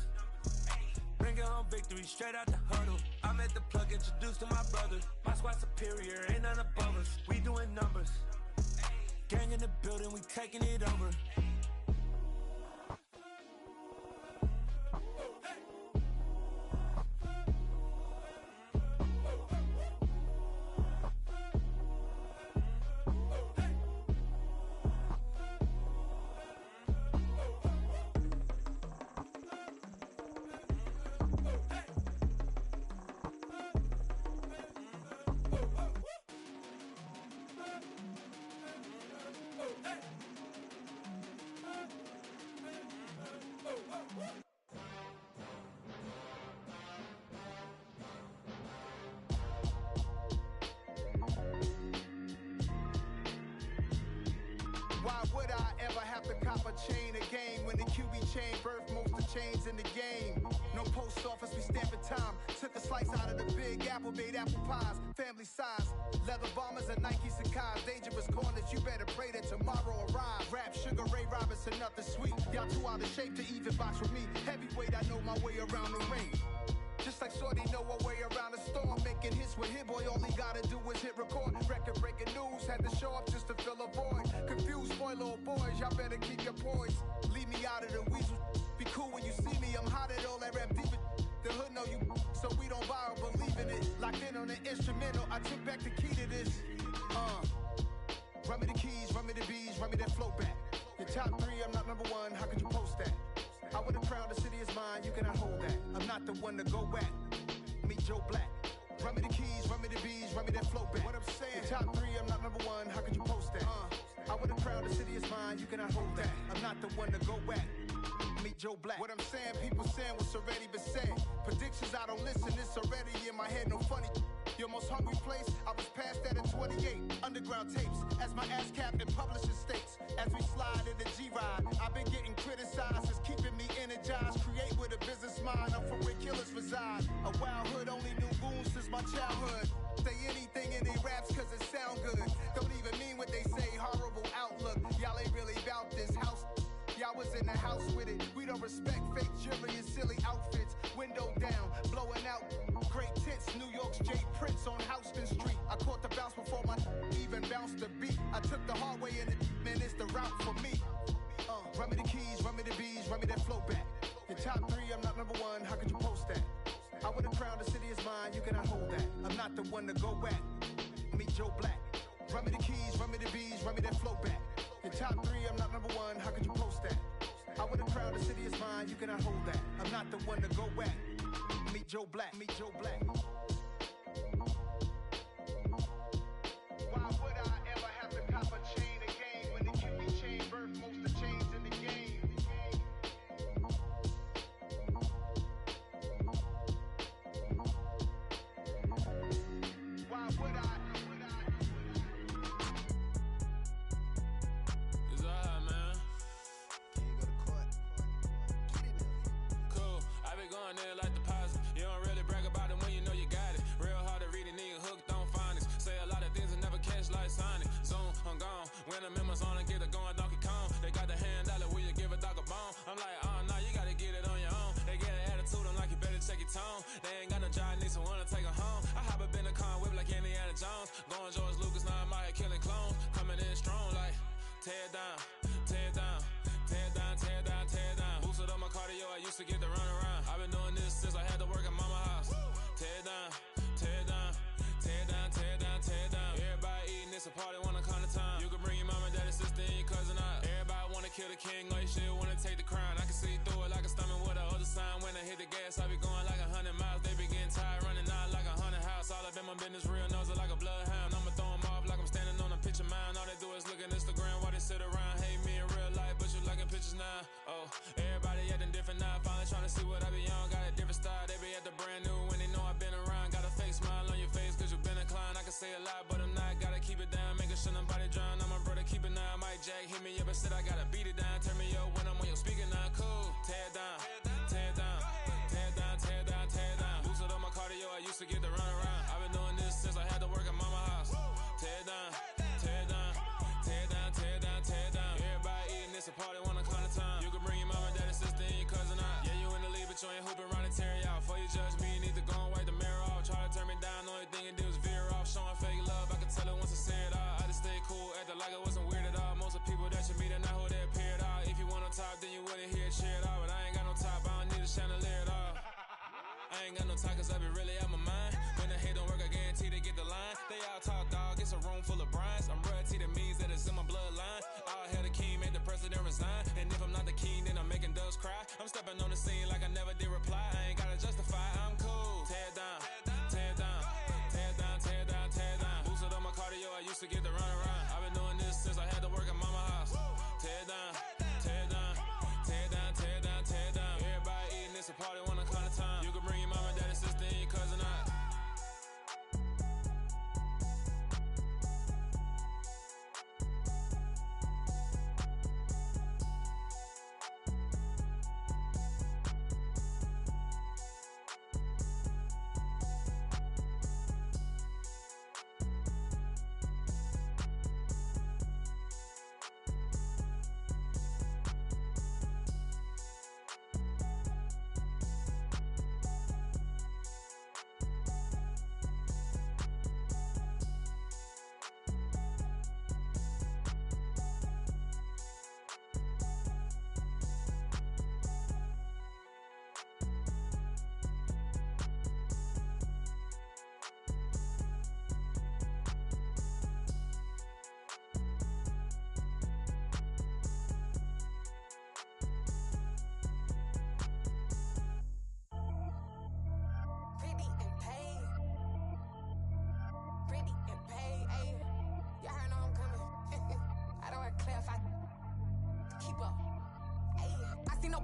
Bringing home victory straight out the huddle. I'm at the plug, introduced to my brothers. My squad superior, ain't none above us. We doing numbers. Gang in the building, we taking it over. Why would I ever have to cop a chain again when the QB chain birthed most of chains in the game? No post office, we stamping time. Took a slice out of the big apple, made apple pies, family size. Leather bombers and Nike Sacai's. Dangerous corners, you better pray that tomorrow arrives. Rap, Sugar Ray Robinson, nothing sweet. Y'all too out of shape to even box with me. Heavyweight, I know my way around the ring. Just like Shorty know her way around the storm. Making hits with Hit Boy, all he gotta do is hit record. Record breaking news, had to show up just to fill a void. Confused boy, little boys, y'all better keep your poise. Leave me out of the weasel. Be cool when you see me, I'm hot at all that rap deep. The hood know you, so we don't borrow, believe in it. Locked in on the instrumental, I took back the key to this. Run me the keys, run me the bees, run me that flow back. Your top three, I'm not number one, how could you post that? I would've crowned the city is mine, you cannot hold that. I'm not the one to go back. Meet Joe Black. Run me the keys, run me the bees, run me that flow back. What I'm saying, your top three, I'm not number one, how could you post that? I would've crowned the city is mine, you cannot hold that. I'm not the one to go back. Meet Joe Black. What I'm saying, people saying what's already been said. Predictions, I don't listen, it's already in my head, no funny. Your most hungry place, I was past that in 28. Underground tapes, as my ass cap in publishing states. As we slide in the G-Ride, I've been getting criticized, it's keeping me energized. Create with a business mind, I'm from where killers reside. A wild hood, only knew goons since my childhood. Say anything in they raps cause it sound good. Don't even mean what they say, horrible outlook. Y'all ain't really about this house. Y'all was in the house with it. We don't respect fake jewelry and silly outfits. Window down, blowing out. Great tits, New York's J. Prince on Houston Street. I caught the bounce before my even bounced the beat. I took the hard way in it, man, it's the route for me. Run me the keys, run me the bees, run me that flow back. Your top three, I'm not number one, how could you post that? I would've crowned the city is mine, you cannot hold that. I'm not the one to go back. Meet Joe Black. Run me the keys, run me the bees, run me that flow back. Your top three, I'm not number one, how could you post that? I would've crowned the city is mine, you cannot hold that. I'm not the one to go back. Meet Joe Black, meet Joe Black. Why would I ever have to cop a chain again when the QB chain birthed most of chains in the game? Why would I? It's alright, man. Cool. I been going there like deposit. You don't really brag about it when you know you got it. kill the king, or you still wanna take the crown. I can see through it like a stomach with a other sign. When I hit the gas, I be going like 100 miles. They be getting tired, running out like a 100 house. All up in my business, real nose like a bloodhound. I'ma throw them off like I'm standing on a picture mound. All they do is look at Instagram while they sit around. Hate me in real life, but you liking pictures now. Oh, everybody acting different now. Finally trying to see what I be on. Got a different style, they be at the brand new when they know I've been around. Got a fake smile on your face, cause you been inclined. I can say a lot, but I'm not. Gotta keep it down, making sure nobody drown. I'm my brother, keep it now. Mike Jack hit me up and said I gotta beat it down. Turn me up when I'm on your speaker now. Cool, tear it down, tear it down, tear it down, tear it down, tear it down. Boosted up my cardio, I used to get to run around. I've been doing this since I had to work at mama house. Tear it down, tear it down, tear it down, tear it down, tear it down. Everybody eating this a party, one o'clock of time. You can bring your mama, daddy, sister, and your cousin out. Yeah, you in the league, but you ain't hooping around and tearing out. Before you judge me, you need to go and wipe the mirror off. Try to turn me down, the only thing it did was veer off. Showing fake love, I can tell it once I say it all. I just stay cool, acting like I wasn't weird at all. Most of the people that you meet are not who they appear at all. If you want on top, then you wouldn't hear it cheer at all. But I ain't got no top, I don't need a chandelier at all. I ain't got no talk, cause I be really out my mind. When the hate don't work, I guarantee they get the line. They all talk, dog, it's a room full of brinds. I'm royalty, that means that it's in my bloodline. All hell the king, made the president resign. And if I'm not the king, then I'm making doves cry. I'm stepping on the scene like I never did reply. I ain't gotta justify, I'm cool. Tear it down, tear it down, tear it down, tear it down, tear it down. Boosted up my cardio, I used to get to run around. I've been doing this since I had to work at mama house. Tear it down, tear it down, tear it down, tear it down, tear it down. Everybody eating this a party, one o'clock of time. You can bring your mama, daddy, sister, and your cousin out.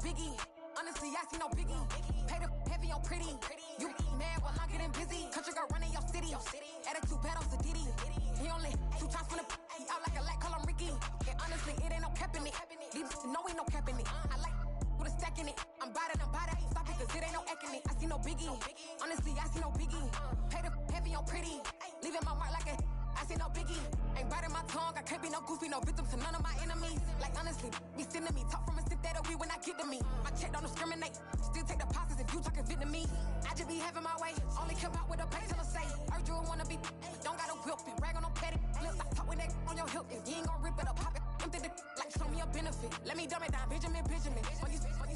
Biggie. Honestly, I see no biggie. Pay the heavy on pretty. You mad while I'm getting busy. Country girl running your city. Attitude bad on Diddy. He only 2 times from the he out like a light, call him Ricky. And honestly, it ain't no cap in it. These no ain't no cap in it. I like with a stack in it. I'm bad. Stop it, cause it ain't no acting it. I see no biggie. Honestly, I see no biggie. Pay the heavy on pretty. Leaving my mark like a I see no biggie. Ain't biting my tongue. I can't be no goofy, no victim to none of my enemies. Like honestly, be sending me talk from a sip that we when I get to me. My check don't discriminate. Still take deposits if you talking Vietnamese. I just be having my way. Only come out with a pay till I say. Urge you wanna be. Don't got a whip and rag on no petty. Flips, I talk with that on your hip. If you ain't gon' rip it up, pop it. Empty the like show me a benefit. Let me dumb it down, Benjamin.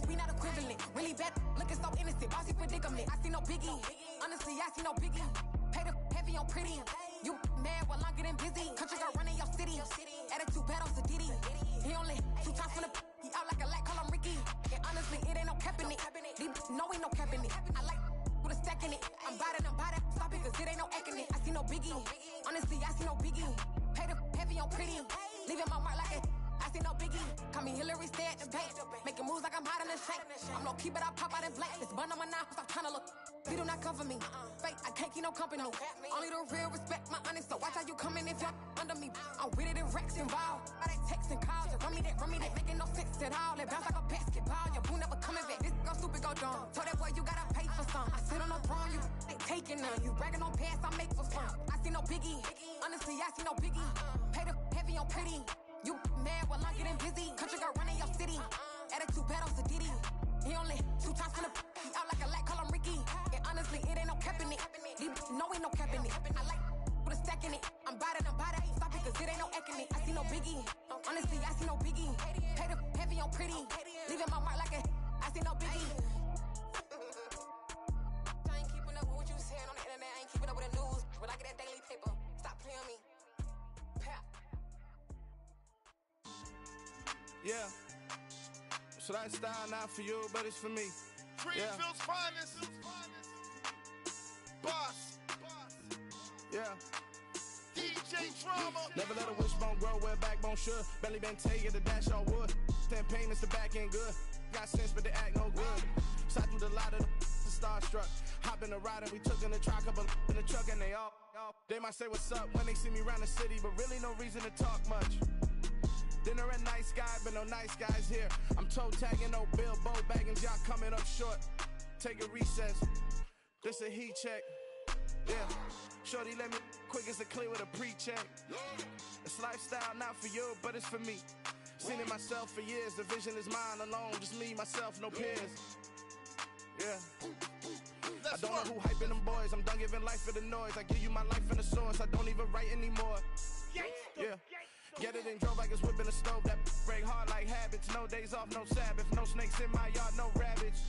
We not equivalent. Really bad, looking so innocent. Bossy predicament. I see no biggie. Honestly, I see no biggie. Pay the heavy on pretty. You mad while I'm getting busy. Country girl running your city. Attitude bad on Diddy. He only 2 times from the he out like a light, call him Ricky. And honestly, it ain't no cap in it. These no ain't no cap in it. I like with a stack in it. I'm bad. Stop it, cause it ain't no acting it. I see no biggie. Honestly, I see no biggie. Pay the heavy on pretty. Leaving my mark like a I see no biggie. Call me Hillary, stay at the bank. Making moves like I'm hot in the shank. I'm low key, but I pop out in blank. This bun on my knife, stop trying to look. They do not come for me. Fake, I can't keep no company. Only the real respect my honest. So watch how you coming if you're under me. I'm with it in Rex involved. I they text and calls. Run me that. Making no sense at all. It bounce like a basketball. Your boo never coming back. This go stupid, go dumb. Told that boy you gotta pay for some. I sit on no throne, you ain't taking none. You bragging on pants, I make for fun. I see no biggie. Honestly, I see no biggie. Pay the heavy on pretty. You mad while I'm getting busy. Country girl running your city. Attitude bad on Diddy. He only 2 times from the he out like a light, call him Ricky. And honestly, it ain't no cap in it. These no ain't no cap in it. I like with a stack in it. I'm bad. Stop it, cause it ain't no acting it. I see no biggie. Honestly, I see no biggie. Pay the heavy on pretty. Leaving my mark like a I see no biggie. I ain't keeping up with what you saying on the internet. I ain't keeping up with the news. But I get that daily paper. Stop playing me. Pap. Yeah. So that style not for you, but it's for me. Greenfield's finest. Boss. Yeah. DJ Drama. Never let a wishbone grow where a backbone should. Belly been taken to dash all wood. 10 payments, the back end good. Got sense, but they act no good. Shot through the lot of the starstruck. Hop in the ride and we took in the truck, couple in the truck and they all. They might say what's up when they see me around the city, but really no reason to talk much. Dinner at nice guy, but no nice guys here. I'm toe tagging, no Bilbo baggins, y'all coming up short. Take a recess. This a heat check. Yeah. Shorty let me quick as a clear with a pre-check. This lifestyle not for you, but it's for me. Seen it myself for years. The vision is mine alone. Just me, myself, no peers. Yeah. I don't know who hyping them boys. I'm done giving life for the noise. I give you my life in the source. I don't even write anymore. Yeah. Get it and drove like it's whipping a stove. That break hard like habits. No days off, no Sabbath. No snakes in my yard, no rabbits.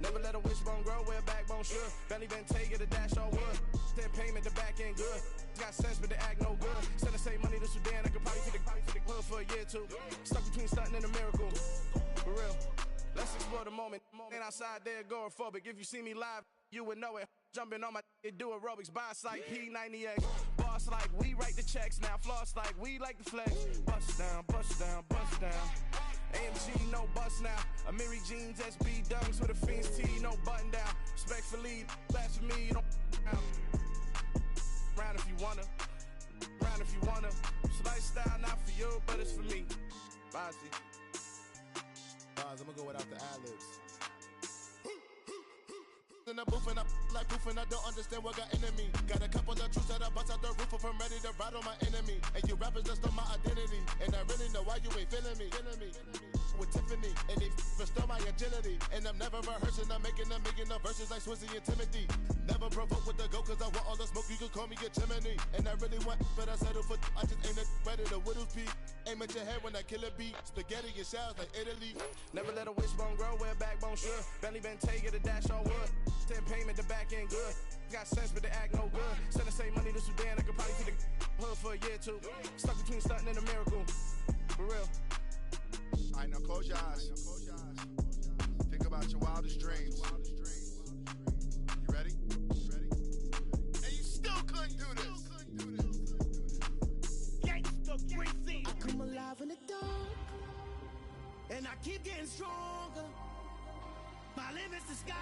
Never let a wishbone grow where a backbone should. Belly been taken to dash all wood. 10 payment, the back end good. Got sense, but they act no good. Send the same money to Sudan. I could probably take the hood for a year or two. Stuck between stunting and a miracle. For real. Let's explore the moment. Ain't outside there agoraphobic. If you see me live, you would know it. Jumping on my do aerobics. Boss like P90X. Boss like we write the checks now. Floss like we like the flex. Bust down, bust down, bust down. AMG, no bust now. Amiri jeans, SB dunks with a Fiends tee, no button down. Respectfully, that's for me, you don't round if you wanna. Round if you wanna. It's lifestyle not for you, but it's for me. Bossy. I'm gonna go without the ad-libs. In the booth and I like proof and I don't understand what got into me. Got a couple of truths that I bust out the roof if I'm ready to ride on my enemy. And you rappers just stole my identity, and I really know why you ain't feeling me. With Tiffany, and they restore my agility. And I'm never rehearsing, I'm making a million of verses like Swizzy and Timothy. Never provoke with the go, cause I want all the smoke, you can call me a chimney. And I really want, but I settle for, I just ain't ready to whittles peak. Aim at your head when I kill a beat. Spaghetti and shells like Italy. Never let a wishbone grow where a backbone should. Belly been taken to dash all wood. 10 payment, the back end good. Got sense, but they act no good. Send the same money to Sudan, I could probably take the hood for a year or two. Stuck between stunting and a miracle. For real. Alright, now close your eyes. Think about your wildest dreams. You ready? And you still couldn't do this. I come alive in the dark, and I keep getting stronger. My limit's the sky.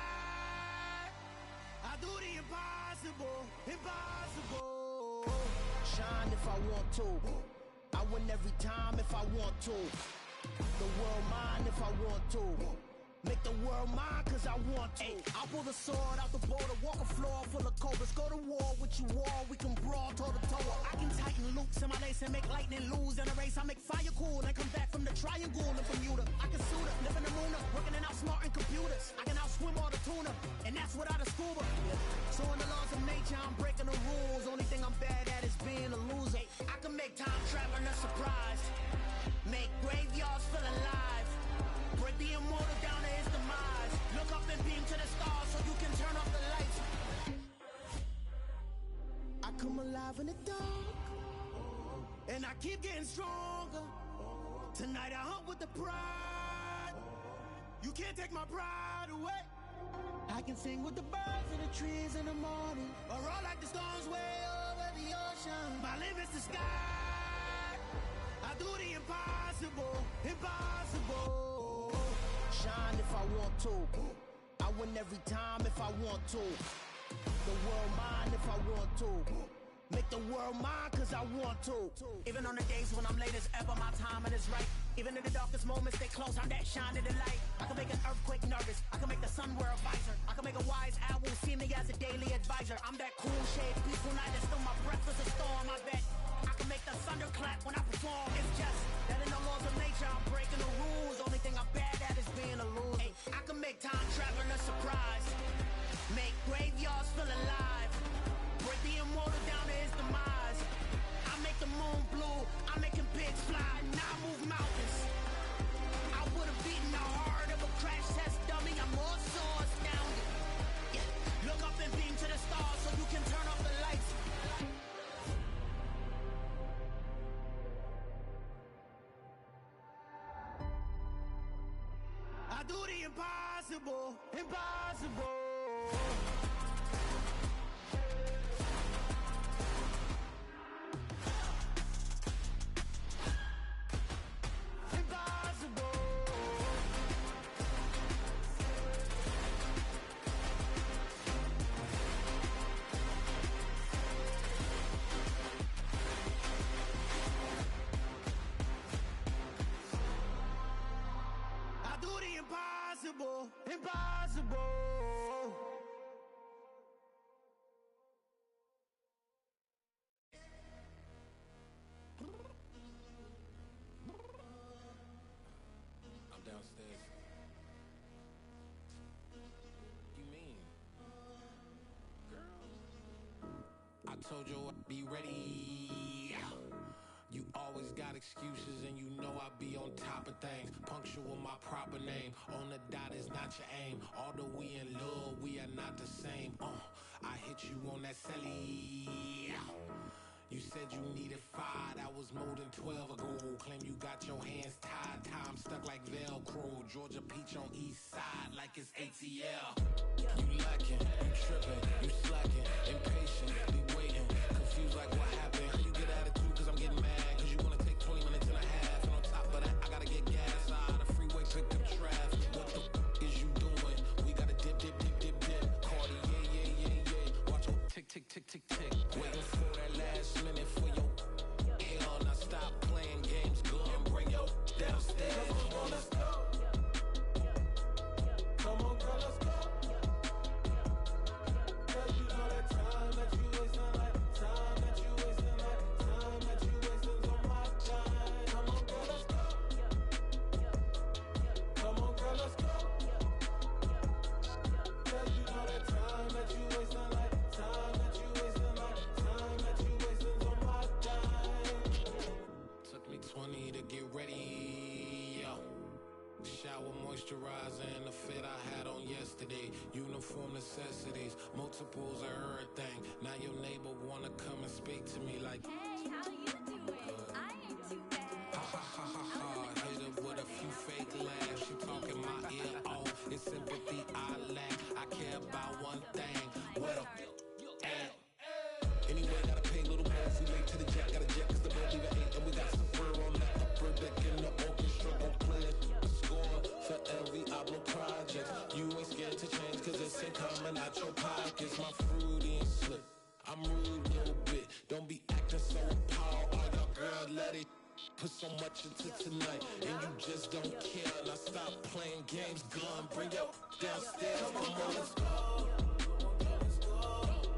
I do the impossible, impossible. Shine if I want to. I win every time if I want to. The world mine if I want to. Make the world mine cause I want to. I pull the sword out the border, walk a floor full of cobras. Go to war with you all, we can brawl toe to toe. I can tighten loops in my lace and make lightning lose in a race. I make fire cool and come back from the triangle in Bermuda. I can suit up, live in the moon, working and outsmarting computers. I can outswim all the tuna, and that's without a scuba. So in the laws of nature, I'm breaking the rules. Only thing I'm bad at is being a loser. I can make time traveling a surprise. Make graveyards feel alive. Break the immortal down to his demise. Look up and beam to the stars so you can turn off the lights. I come alive in the dark, and I keep getting stronger. Tonight I hunt with the pride. You can't take my pride away. I can sing with the birds and the trees in the morning, or roll like the storms way over the ocean. My limit's the sky. I do the impossible, impossible. Shine if I want to. I win every time if I want to. The world mine if I want to. Make the world mine cause I want to. Even on the days when I'm late as ever, my timing is right. Even in the darkest moments, stay close, I'm that shining the light. I can make an earthquake nervous, I can make the sun wear a visor. I can make a wise owl see me as a daily advisor. I'm that cool shade, peaceful night, and still my breath is a storm. I bet I can make the thunder clap when I perform. It's just that in the laws of nature, I'm breaking the rules. Only thing I'm bad at is being a loser. I can make time traveling a surprise. Make graveyards feel alive. Break the immortal down to his demise. I make the moon blue. I'm making pigs fly. Now I move mountains. I would have beaten the heart of a crash test dummy. I'm more so astounded. Yeah. Look up and beam to the stars so you can turn off the lights. impossible, impossible. Impossible, impossible. I'm downstairs. You mean? Girl. I told you I'd be ready. You always got excuses and you know I be on top of things. Punctual my proper name. On the dot is not your aim. Although we in love, we are not the same. I hit you on that celly. You said you needed 5, that was more than 12 ago. Claim you got your hands tied, time stuck like Velcro. Georgia Peach on east side like it's ATL. You lacking, you tripping, you slacking, impatient, be waiting, confused like what happened. You get attitude cause I'm getting mad, cause you wanna take 20 minutes and a half. And on top of that, I gotta get gas out of the freeway, pick up traffic. What the is you doing? We gotta dip, dip, dip, dip, dip. Cardi, yeah. Watch your tick, tick, tick, tick, tick. Waiting for that last minute for your hell. Now stop playing games, go and bring your downstairs. Come on, let's go. Come on, girl, let's go. Cause you know that time that you wasting, like time that you wasting, like time that you wasting on my time. Come on, girl, let's go. Come on, girl, let's go. Cause you know that time that you wasting, like time that you wasting, like time that you wasting on my time. Took me 20 to get ready, yo. Shower, moisturizer, and the fit I had on yesterday. Uniform necessities, multiples of everything. Now your neighbor wanna come and speak to me like, hey, how you doing? I ain't too bad. Ha ha ha ha ha. Hit her with a few fake laughs. She talking my ear off. It's sympathy I lack. I care about one thing. What up? Anyway, gotta pay a little more if we late to the jet. Got a jet cause the boat leave at 8. And we got some fur on the upper deck. And the orchestra gon' play a score for every album project. You ain't scared to change cause this ain't coming out your pockets. My fruity and slip. I'm rude a little bit. Don't be acting so appalled. Oh, your girl, let it put so much into tonight. And you just don't care. Now stop playing games. Gun, bring your downstairs. Come on, let's go.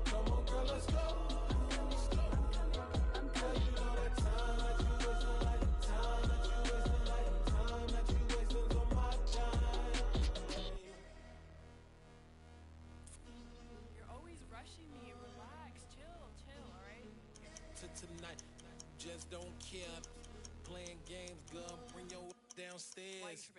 Come on, girl, let's go. Cause you know that time that you wasting, like time that you wasting, like time that you wasting on my time. You're always rushing me. Relax, chill, alright? To tonight, just don't care. Playing games, gun, bring your downstairs.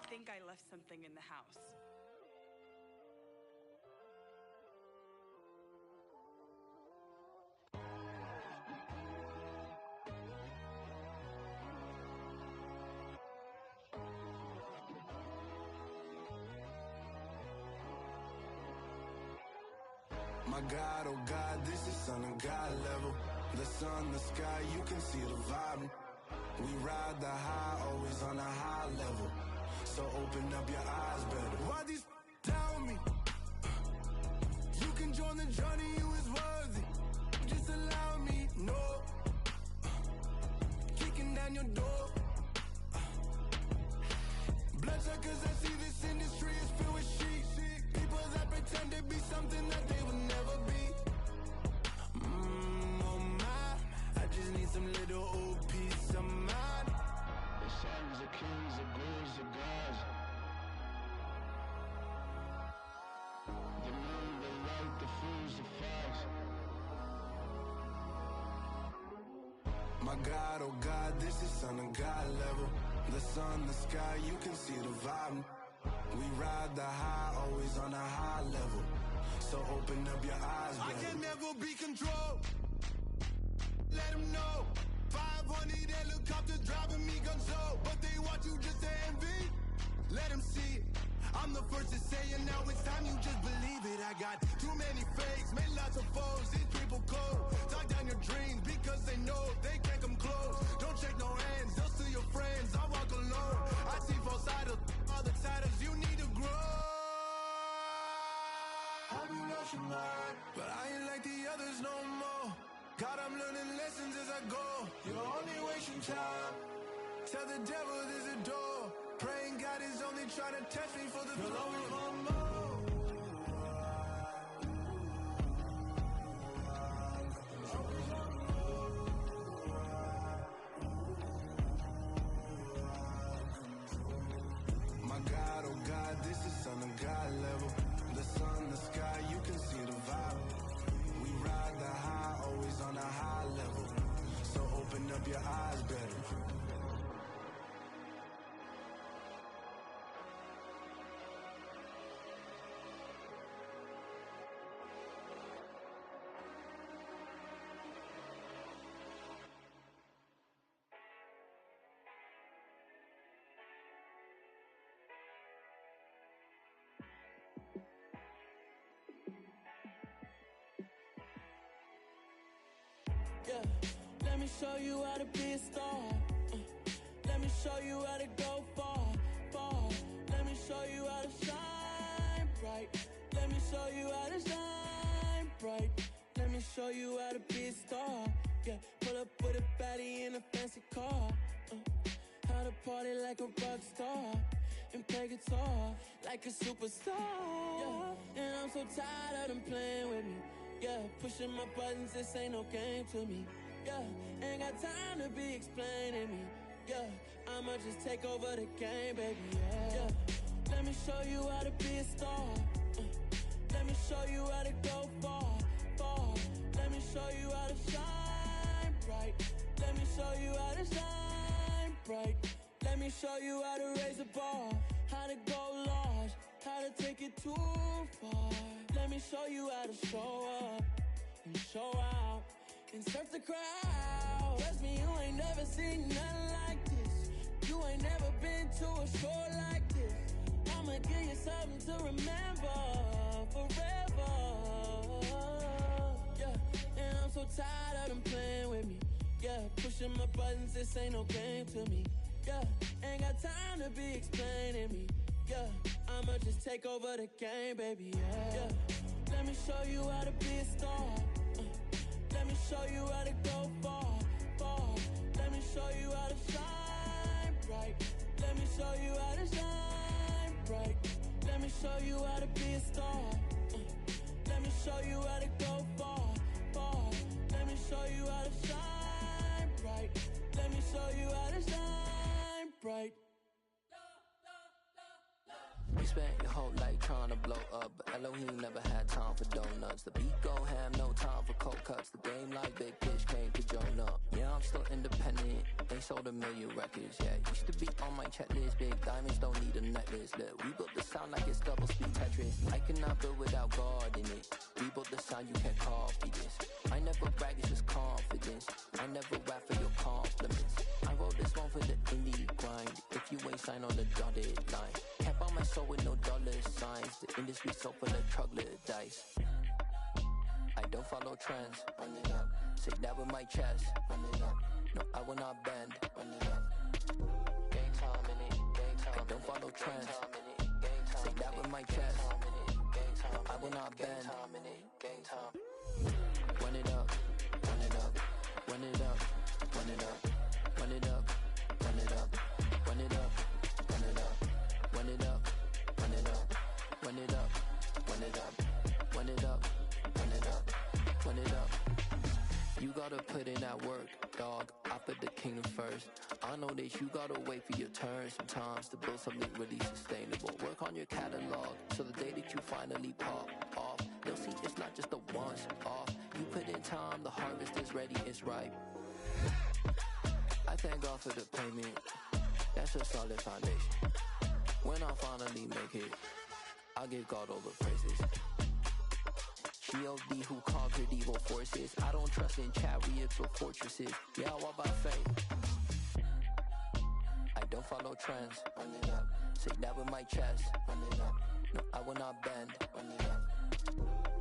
I think I left something in the house. My God, oh God, this is son of God level. The sun, the sky, you can see the vibe. We ride the high, always on a high level. So open up your eyes better. Why these tell me? You can join the journey, you is worthy. Just allow me, no. Kicking down your door. Bloodsuckers, I see this industry is filled with sheep. People that pretend to be something that they will never be. Oh my, I just need some little old peace of mind. The sons, the kings, the ghouls, the gods. My God, oh God, this is son of God level. The sun, the sky, you can see the vibe. We ride the high, always on a high level. So open up your eyes, I baby. can never be controlled. Let them know. 500 helicopters driving me gonzo, but they want you just to envy. Let them see it. I'm the first to say it, now it's time you just believe it. I got too many fakes, made lots of foes. These people cold. Talk down your dreams because they know they can't come close. Don't shake no hands, they'll steal your friends. I walk alone. I see false idols, all the titles you need to grow. Have you lost your mind? But I ain't like the others no more. God, I'm learning lessons as I go. You're only wasting time. Tell the devil there's a door. Praying God is only trying to test me for the glory. Always want more. My God, oh God, this is son of God level. The sun, the sky, you can see the vibe. We ride the high, always on a high level. So open up your eyes, better. Yeah, let me show you how to be a star. Let me show you how to go far, far. Let me show you how to shine bright. Let me show you how to shine bright. Let me show you how to be a star. Yeah, pull up with a baddie in a fancy car. How to party like a rock star and play guitar like a superstar. Yeah, and I'm so tired of them playing with me. Yeah, pushing my buttons, this ain't no game to me. Yeah, ain't got time to be explaining me. Yeah, I'ma just take over the game, baby. Yeah, let me show you how to be a star. Let me show you how to go far, far. Let me show you how to shine bright. Let me show you how to shine bright. Let me show you how to raise a bar, how to go large, how to take it too far. Let me show you how to show up and show out and surf the crowd. Trust me, you ain't never seen nothing like this. You ain't never been to a show like this. I'ma give you something to remember forever. Yeah, and I'm so tired of them playing with me. Yeah, pushing my buttons, this ain't no game to me. Yeah, ain't got time to be explaining me. Yeah, I'ma just take over the game, baby. Yeah, let me show you how to be a star. Let me show you how to go far, far. Let me show you how to shine bright. Let me show you how to shine bright. Let me show you how to be a star. Let me show you how to go far, far. Let me show you how to shine bright. Let me show you how to shine bright. You spent your whole life trying to blow up, but Elohim never had time for donuts. The beat go ham, no time for cold cuts. The game like Big Pitch came to join up. Yeah, I'm still independent, they sold 1 million records. Yeah, used to be on my checklist. Big diamonds don't need a necklace. Look, we built the sound like it's double speed Tetris. I cannot build without God in it. We built the sound, you can't copy this. I never brag, it's just confidence. I never rap for your compliments. I wrote this one for the indie grind. If you ain't signed on the dotted line, can't buy my soul with no dollar signs. The industry so full of troglodytes. I don't follow trends. Run it up. Say that with my chest. Run it up. No, I will not bend. Run it up. Gang time in it. Gang time. I don't follow trends. Say that with my chest. No, I will not bend. Gang time. Run it up. Run it up. Run it up. Run it up. Run it up. Run it up. Run it up. Run it up. Run it up. Run it up. Run it up. Run it up. Run it up. Run it up. Run it up. You gotta put in that work, dog. I put the kingdom first. I know that you gotta wait for your turn sometimes to build something really sustainable. Work on your catalog, so the day that you finally pop off, you'll see it's not just a once off. You put in time, the harvest is ready, it's ripe. I thank God for the payment. That's a solid foundation. When I finally make it, I give God all the praises. G.O.D. who conquered evil forces. I don't trust in chariots or fortresses. Yeah, I walk by faith. I don't follow trends. Run it up. Say that with my chest. Run it up. No, I will not bend. Run it up.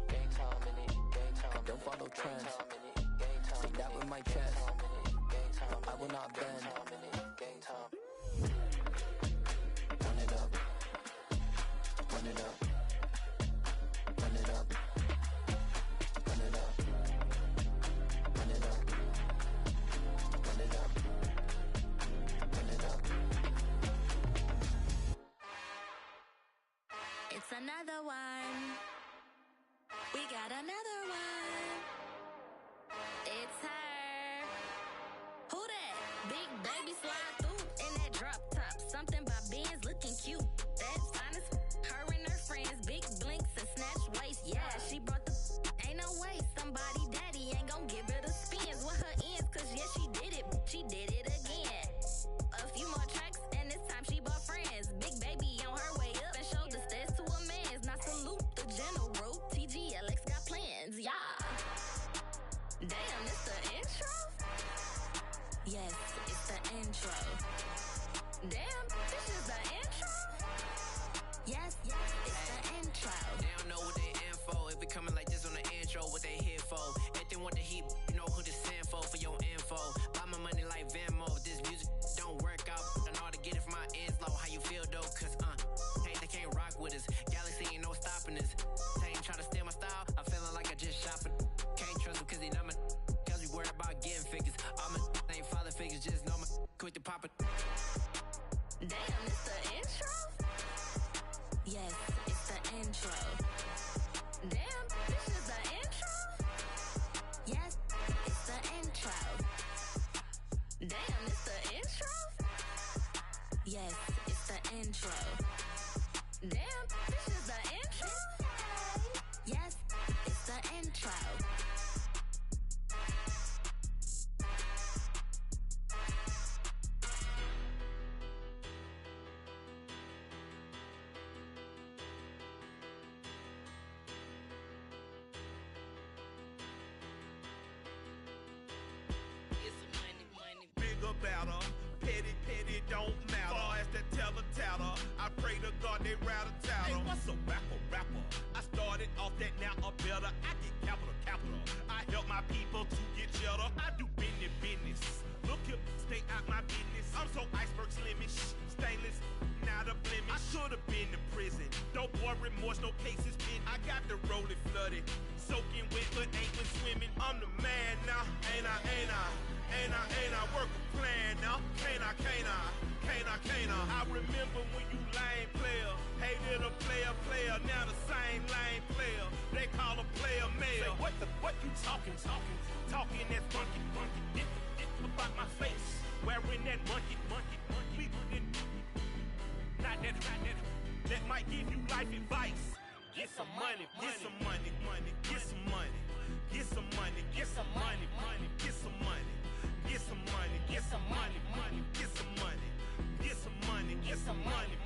Gang time in it. Gang time. I don't follow trends. Say that with my chest. No, I will not bend. Gang time. Run it up. Run it up. Run it up. Run it up. Run it up. Run it up. Run it up. It's another one. We got another one. It's her. Who that? Big baby slide through in that drop top. Something by Benz looking cute. That's fine as her and her friends. Big blinks and snatch waist. Yeah, she brought the ain't no way. Somebody daddy ain't gon' give her the spins with her ends. Cause yeah, she did it. She did it again. A few more tracks and this time she bought friends. Big baby on her way up and showed the stairs to a man's. Now salute the general. TGLX got plans, yeah. Damn, it's the intro? Yes, it's the intro. Damn, this is the intro? Yes, it's the intro. They don't know what they in for. If we coming like this on the intro, what they here for? If they want the heat, you know who to send for your info. Buy my money like Venmo. If this music don't work out, I know how to get it from my ends low. How you feel though? Cause hey, they can't rock with us. Galaxy ain't no stopping us. They ain't try to steal my style. I'm feeling like I just shopping. Can't trust them cause they not my. Cause we worried about getting figures. All my ain't father figures, just know my quick to pop it. Damn, it's the intro? Yes, it's the intro. Damn, this is the intro? Yes, it's the intro. Damn, it's the intro? Yes, it's the intro. Damn, this is the intro? Yes, it's the intro. Bigger, better, petty, don't matter. Far as the teller, I pray to God they rattle tattle. Hey, what's a rapper? I started off that, now I'm better. I get capital. I help my people to get cheddar. I do business. Look here, stay out my business. I'm so iceberg slimish, stainless, not a blemish. I should have been to prison. No boy remorse, no cases pinned. I got the rolling flooded, soaking wet, but ain't been swimming. I'm the man now, ain't I? Work a plan now, can't I? I remember when you lame player, hated a player, now the same lame player. They call a player mayor. Say, what you talking that funky, get about my face, wearing that monkey. Not that, that might give you life advice. Get some money, get some money, get some money, get some money, get some money, get some money. Get some money, get some money, get some money, get some money, get some money,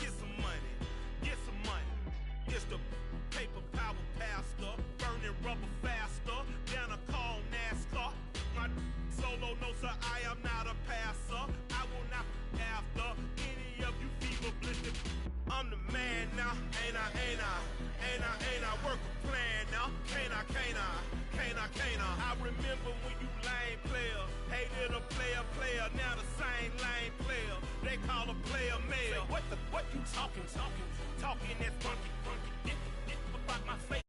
get some money, get some money. It's the paper power pastor, burning rubber faster, down a call NASCAR. My solo, no sir, I am not a passer. I will not after any of you fever blistered. I'm the man now, ain't I? Work a plan now, can't I? I remember when you lame player, hated a player, now the same lame player. They call a player mayor. Say, what you talking that funky, get about my face.